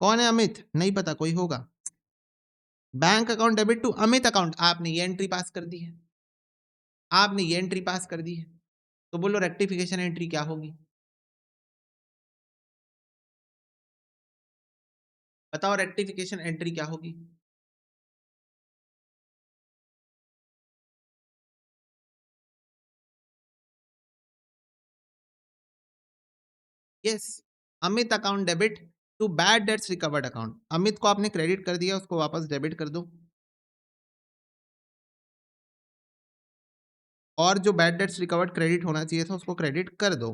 कौन है अमित? नहीं पता, कोई होगा। Bank account debit to Amit account, आपने ये एंट्री पास कर दी है। आपने ये एंट्री पास कर दी है। तो बोलो रेक्टिफिकेशन एंट्री क्या होगी? बताओ रेक्टिफिकेशन एंट्री क्या होगी? Yes, Amit account debit to bad debts recovered account. Amit को आपने क्रेडिट कर दिया, उसको वापस डेबिट कर दो, और जो बैड डेट्स रिकवर्ड क्रेडिट होना चाहिए था उसको क्रेडिट कर दो।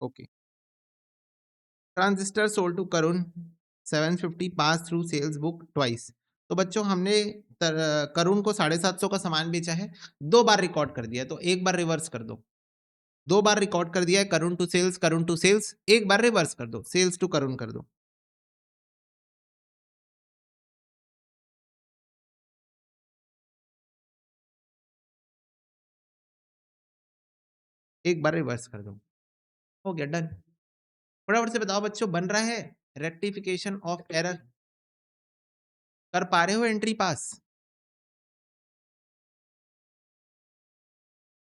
Okay. Transistor sold to Karun 750 pass through sales book twice. तो बच्चों हमने करुण को 750 का सामान बेचा है, 2 बार रिकॉर्ड कर दिया, तो एक बार रिवर्स कर दो। 2 बार रिकॉर्ड कर दिया है Karun to sales, Karun to sales, एक बार रिवर्स कर दो, सेल्स टू करुण कर दो। एक बार रिवर्स कर दो, हो गया, डन। फटाफट से बताओ बच्चों, बन रहा है रेक्टिफिकेशन ऑफ एरर? कर पा रहे हो एंट्री पास?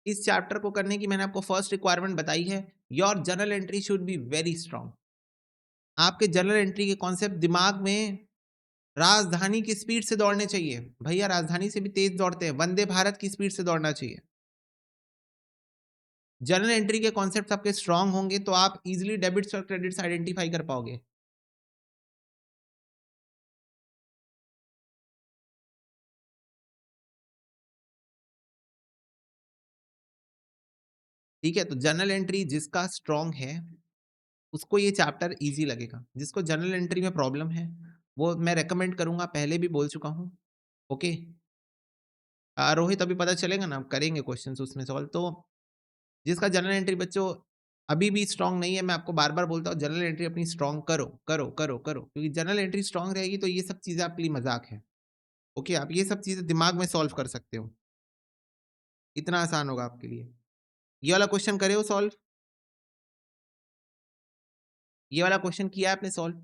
इस चैप्टर को करने की मैंने आपको फर्स्ट रिक्वायरमेंट बताई है, your journal entry should be very strong. आपके जर्नल एंट्री के कॉन्सेप्ट दिमाग में राजधानी की स्पीड से दौड़ने चाहिए। भैया राजधानी से भी तेज दौड़ते हैं, वंदे भारत की स्पीड से दौड़ना चाहिए। जर्नल एंट्री के कॉन्सेप्ट आपके स्ट्रांग होंगे तो आप इजीली डेबिट्स और क्रेडिट्स आइडेंटिफाई कर पाओगे। ठीक है, तो जर्नल एंट्री जिसका स्ट्रांग है उसको ये चैप्टर इजी लगेगा। जिसको जर्नल एंट्री में प्रॉब्लम है वो मैं रेकमेंड करूंगा, पहले भी बोल चुका हूँ। ओके, रोहित अभी पता चलेगा ना, करेंगे क्वेश्चंस उसमें सॉल्व। तो जिसका जर्नल एंट्री बच्चों अभी भी स्ट्रांग नहीं है, मैं आपको बार बार बोलता हूँ जर्नल एंट्री अपनी स्ट्रांग करो करो करो करो, क्योंकि जर्नल एंट्री स्ट्रांग रहेगी तो ये सब चीजें आपके लिए मजाक है। ओके, आप ये सब चीजें दिमाग में सॉल्व कर सकते हो, इतना आसान होगा आपके लिए। ये वाला क्वेश्चन करे हो सॉल्व? ये वाला क्वेश्चन किया है आपने सॉल्व?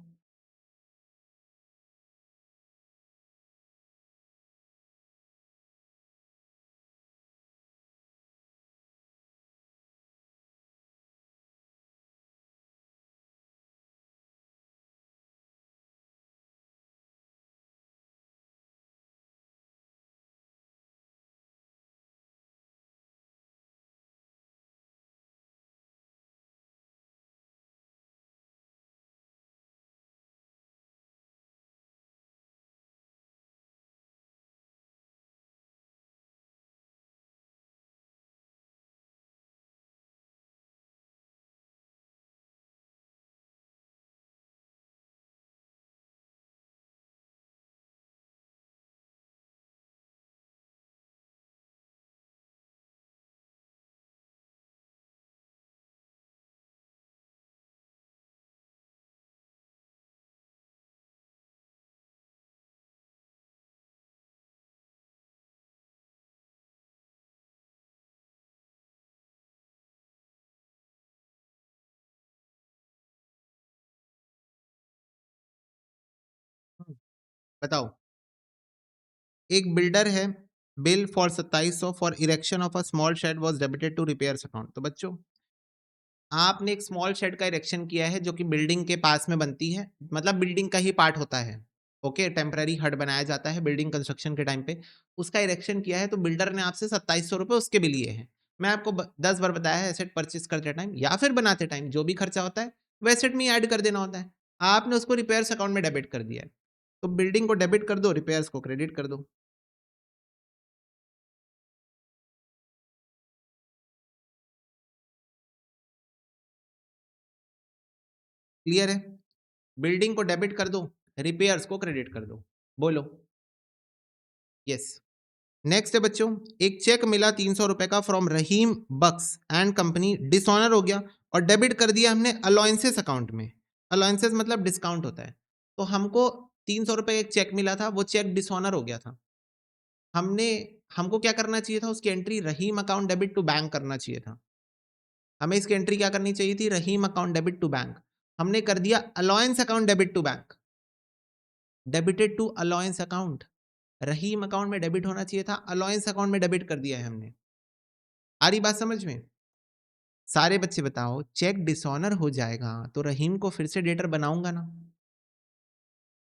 बताओ। एक बिल्डर है, bill for 2700 for erection of a small shed was debited to repairs account. तो बच्चों, आपने एक स्मॉल शेड का इरेक्शन किया है जो कि बिल्डिंग के पास में बनती है, मतलब बिल्डिंग का ही पार्ट होता है। ओके, टेम्पररी हट बनाया जाता है बिल्डिंग कंस्ट्रक्शन के टाइम पे। उसका इरेक्शन किया है, तो बिल्डर ने आपसे 2700 रुपए उसके भी लिए हैं। मैं आपको 10 बार बताया है, एसेट परचेज करते टाइम या फिर बनाते टाइम जो भी खर्चा होता है वो एसेट में ऐड कर देना होता है। आपने उसको रिपेयर्स अकाउंट में डेबिट कर दिया है, तो बिल्डिंग को डेबिट कर दो, रिपेयर्स को क्रेडिट कर दो। क्लियर है? बिल्डिंग को डेबिट कर दो, रिपेयर्स को क्रेडिट कर दो। बोलो। यस। नेक्स्ट है बच्चों, एक चेक मिला 300 रुपए का from Rahim Baksh and company, dishonour हो गया और डेबिट कर दिया हमने अलाउंसेस अकाउंट में। अलाउंसेस मतलब डिस्काउंट होता है। तो हमको 300 रुपए एक चेक मिला था, वो चेक डिसऑनर हो गया था। हमने हमको क्या करना चाहिए था, उसकी entry Rahim account debit to bank करना चाहिए था। हमें इसकी एंट्री क्या करनी चाहिए थी, Rahim account debit to bank. हमने कर दिया allowance account debit to bank, debited to allowance account. Rahim account में डेबिट होना चाहिए था, अलाउंस अकाउंट में डेबिट कर दिया है हमने। आ रही बात समझ में? सारे बच्चे बताओ, चेक डिसऑनर हो जाएगा तो रहीम को फिर से डेटर बनाऊंगा ना,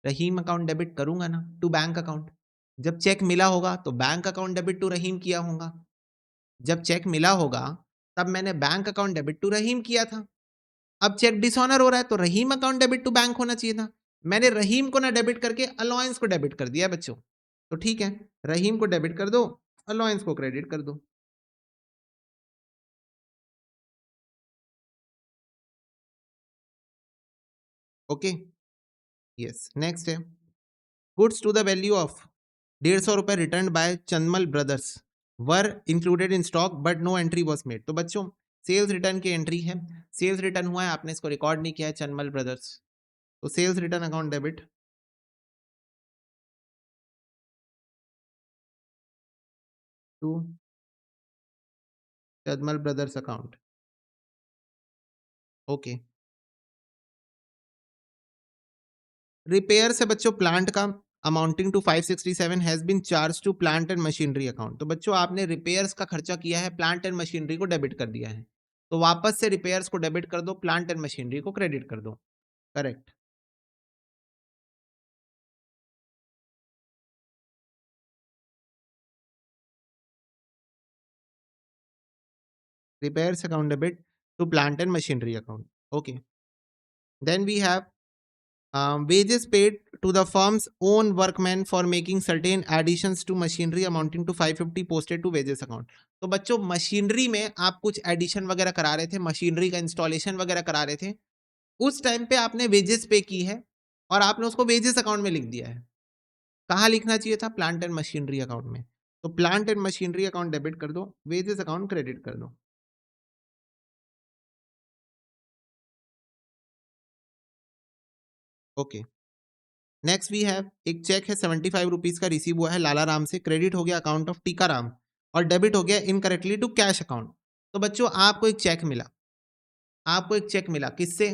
रहीम अकाउंट डेबिट करूंगा ना टू बैंक अकाउंट। जब चेक मिला होगा तो बैंक अकाउंट डेबिट टू रहीम किया होगा। जब चेक मिला होगा तब मैंने बैंक अकाउंट डेबिट टू रहीम किया था। अब चेक डिसऑनर हो रहा है तो रहीम अकाउंट डेबिट टू बैंक होना चाहिए था। मैंने रहीम को ना डेबिट करके अलाउंस को डेबिट कर दिया बच्चों। तो ठीक है, रहीम को डेबिट कर दो, अलाउंस को क्रेडिट कर दो। ओके। यस। नेक्स्ट है, goods to the value of 150 रुपए return by Chandmal brothers were included in stock but no entry was made. तो बच्चों, सेल्स रिटर्न की एंट्री है, सेल्स रिटर्न हुआ है, आपने इसको रिकॉर्ड नहीं किया है, चंदमल ब्रदर्स। तो sales return account debit to Chandmal brothers account. Okay. Repair से बच्चों प्लांट का amounting to 567 has been charge to plant and machinery account. तो बच्चों, आपने रिपेयर्स का खर्चा किया है, प्लांट एंड मशीनरी को डेबिट कर दिया है, तो वापस से रिपेयर्स को डेबिट कर दो, प्लांट एंड मशीनरी को क्रेडिट कर दो। Correct. repairs account debit to plant and machinery account. Okay. Then we have wages paid to the firm's own workmen for making certain additions to machinery amounting to 550 posted to wages account. तो बच्चों, machinery में आप कुछ addition वगैरह करा रहे थे, machinery का इंस्टॉलेशन वगैरह करा रहे थे, उस टाइम पे आपने वेजेस पे की है और आपने उसको वेजेस अकाउंट में लिख दिया है। कहाँ लिखना चाहिए था, प्लांट एंड मशीनरी अकाउंट में। तो plant and machinery account debit कर दो, वेजेस अकाउंट क्रेडिट कर दो। ओके। नेक्स्ट वी हैव, एक चेक है 75 रुपीज का रिसीव हुआ है लाला राम से, क्रेडिट हो गया अकाउंट ऑफ टीका राम और डेबिट हो गया इनकरेक्टली टू कैश अकाउंट। तो बच्चों, आपको एक चेक मिला, आपको एक चेक मिला किससे,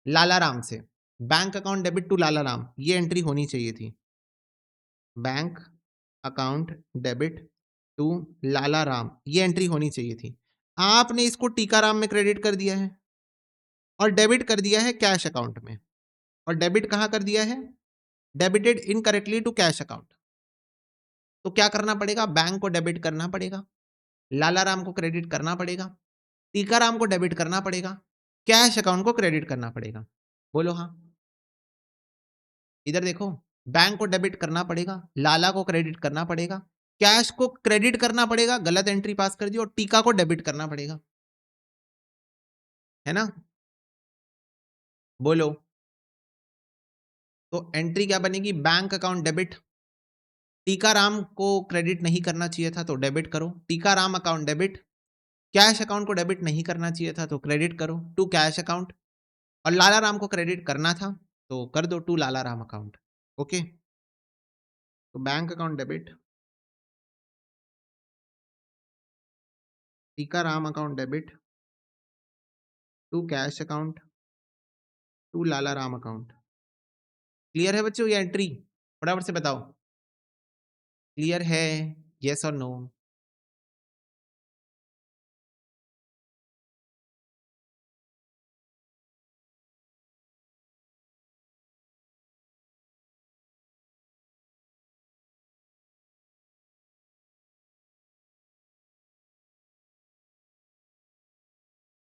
लाला राम से। Bank account debit to Lala Ram, ये एंट्री होनी चाहिए थी, bank account debit to Lala Ram, ये एंट्री होनी चाहिए थी। आपने इसको टीका राम में क्रेडिट कर दिया है और डेबिट कर दिया है कैश अकाउंट में। और डेबिट कहां कर दिया है, debited incorrectly to cash account. तो क्या करना पड़ेगा, बैंक को डेबिट करना पड़ेगा, लाला राम को क्रेडिट करना पड़ेगा, टीकाराम को डेबिट करना पड़ेगा, कैश अकाउंट को क्रेडिट करना पड़ेगा। बोलो हाँ। इधर देखो, बैंक को डेबिट करना पड़ेगा, लाला को क्रेडिट करना पड़ेगा, कैश को क्रेडिट करना पड़ेगा, गलत एंट्री पास कर दी, और टीका को डेबिट करना पड़ेगा, है ना? बोलो। तो एंट्री क्या बनेगी, बैंक अकाउंट डेबिट, टीकाराम को क्रेडिट नहीं करना चाहिए था तो डेबिट करो, Tikaram account debit, cash account को डेबिट नहीं करना चाहिए था तो क्रेडिट करो टू कैश अकाउंट, और लाला राम को क्रेडिट करना था तो कर दो to Lala Ram account. Okay. तो bank account debit, Tika Ram account debit to cash account to Lala Ram account. Clear है बच्चों ये एंट्री? फटाफट से बताओ, क्लियर है? यस और नो?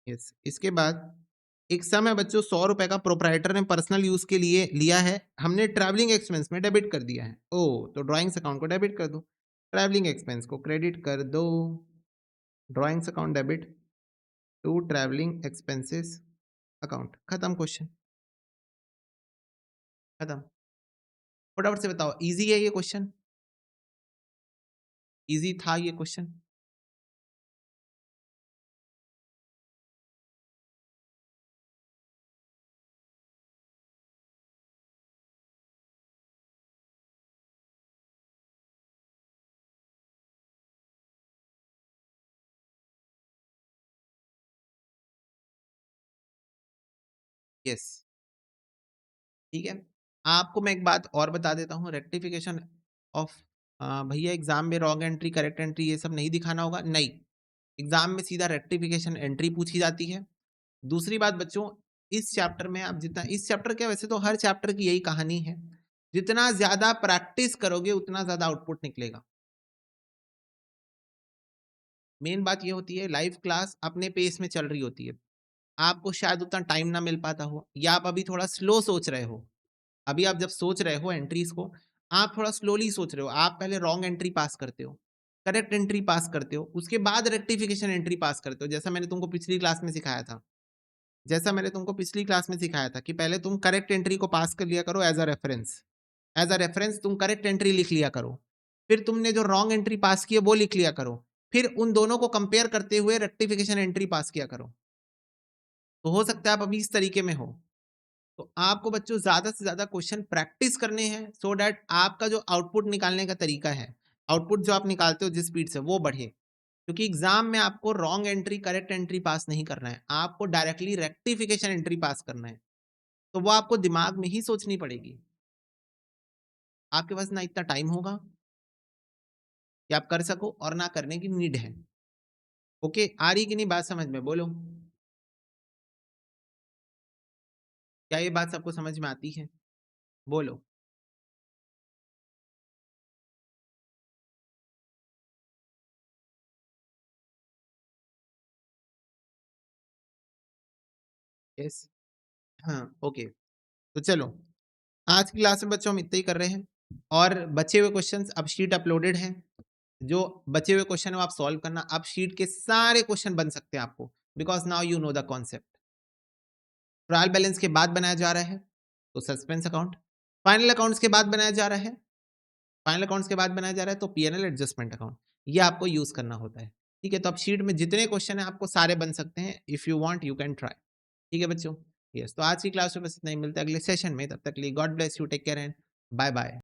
यस। इसके बाद एक सम है बच्चों, 100 रुपए का प्रोप्राइटर ने पर्सनल यूज के लिए लिया है, हमने ट्रैवलिंग एक्सपेंस में डेबिट कर दिया है। ओ, तो ड्राइंग्स अकाउंट को डेबिट कर दो, ट्रैवलिंग एक्सपेंस को क्रेडिट कर दो, drawings account debit to travelling expenses account. खत्म क्वेश्चन, खत्म। फटाफट से बताओ, इजी है ये क्वेश्चन? इजी था ये क्वेश्चन? यस, ठीक है। आपको मैं एक बात और बता देता हूँ, रेक्टिफिकेशन ऑफ भैया एग्जाम में रॉन्ग एंट्री करेक्ट एंट्री ये सब नहीं दिखाना होगा, नहीं। एग्जाम में सीधा रेक्टिफिकेशन एंट्री पूछी जाती है। दूसरी बात बच्चों, इस चैप्टर में आप जितना, इस चैप्टर के वैसे तो हर चैप्टर की यही कहानी है, जितना ज्यादा प्रैक्टिस करोगे उतना ज्यादा आउटपुट निकलेगा। मेन बात ये होती है, लाइव क्लास अपने पेस में चल रही होती है, आपको शायद उतना टाइम ना मिल पाता हो, या आप अभी थोड़ा स्लो सोच रहे हो। अभी आप जब सोच रहे हो एंट्रीज को, आप थोड़ा स्लोली सोच रहे हो, आप पहले रॉन्ग एंट्री पास करते हो, करेक्ट एंट्री पास करते हो, उसके बाद रेक्टिफिकेशन एंट्री पास करते हो, जैसा मैंने तुमको पिछली क्लास में सिखाया था। जैसा मैंने तुमको पिछली क्लास में सिखाया था कि पहले तुम करेक्ट एंट्री को पास कर लिया करो as a reference, as a reference तुम करेक्ट एंट्री लिख लिया करो, फिर तुमने जो रॉन्ग एंट्री पास की है वो लिख लिया करो, फिर उन दोनों को कंपेयर करते हुए रेक्टिफिकेशन एंट्री पास किया करो। तो हो सकता है आप अभी इस तरीके में हो। तो आपको बच्चों ज्यादा से ज्यादा क्वेश्चन प्रैक्टिस करने हैं, सो दैट आपका जो आउटपुट निकालने का तरीका है, आउटपुट जो आप निकालते हो जिस स्पीड से, वो बढ़े। क्योंकि एग्जाम में आपको रॉन्ग एंट्री करेक्ट एंट्री पास नहीं करना है, आपको डायरेक्टली रेक्टिफिकेशन एंट्री पास करना है। तो वो आपको दिमाग में ही सोचनी पड़ेगी। आपके पास ना इतना टाइम होगा कि आप कर सको, और ना करने की नीड है। ओके, आ रही कि नहीं बात समझ में? बोलो, क्या ये बात सबको समझ में आती है? बोलो। यस, हाँ, ओके। तो चलो, आज की क्लास में बच्चों हम इतना ही कर रहे हैं, और बचे हुए क्वेश्चंस अब शीट अपलोडेड है, जो बचे हुए क्वेश्चन है वो आप सॉल्व करना। अब शीट के सारे क्वेश्चन बन सकते हैं आपको, because now you know the concept. Trial balance के बाद बनाया जा रहा है तो सस्पेंस अकाउंट, फाइनल अकाउंट्स के बाद बनाया जा रहा है, फाइनल अकाउंट्स के बाद बनाया जा रहा है तो पीएनएल एडजस्टमेंट अकाउंट, ये आपको यूज करना होता है। ठीक है, तो अब शीट में जितने क्वेश्चन है आपको सारे बन सकते हैं, if you want you can try. ठीक है बच्चों, यस। तो आज की क्लास में बस इतना ही, मिलता है अगले सेशन में, तब तक के लिए God bless you, take care and bye bye.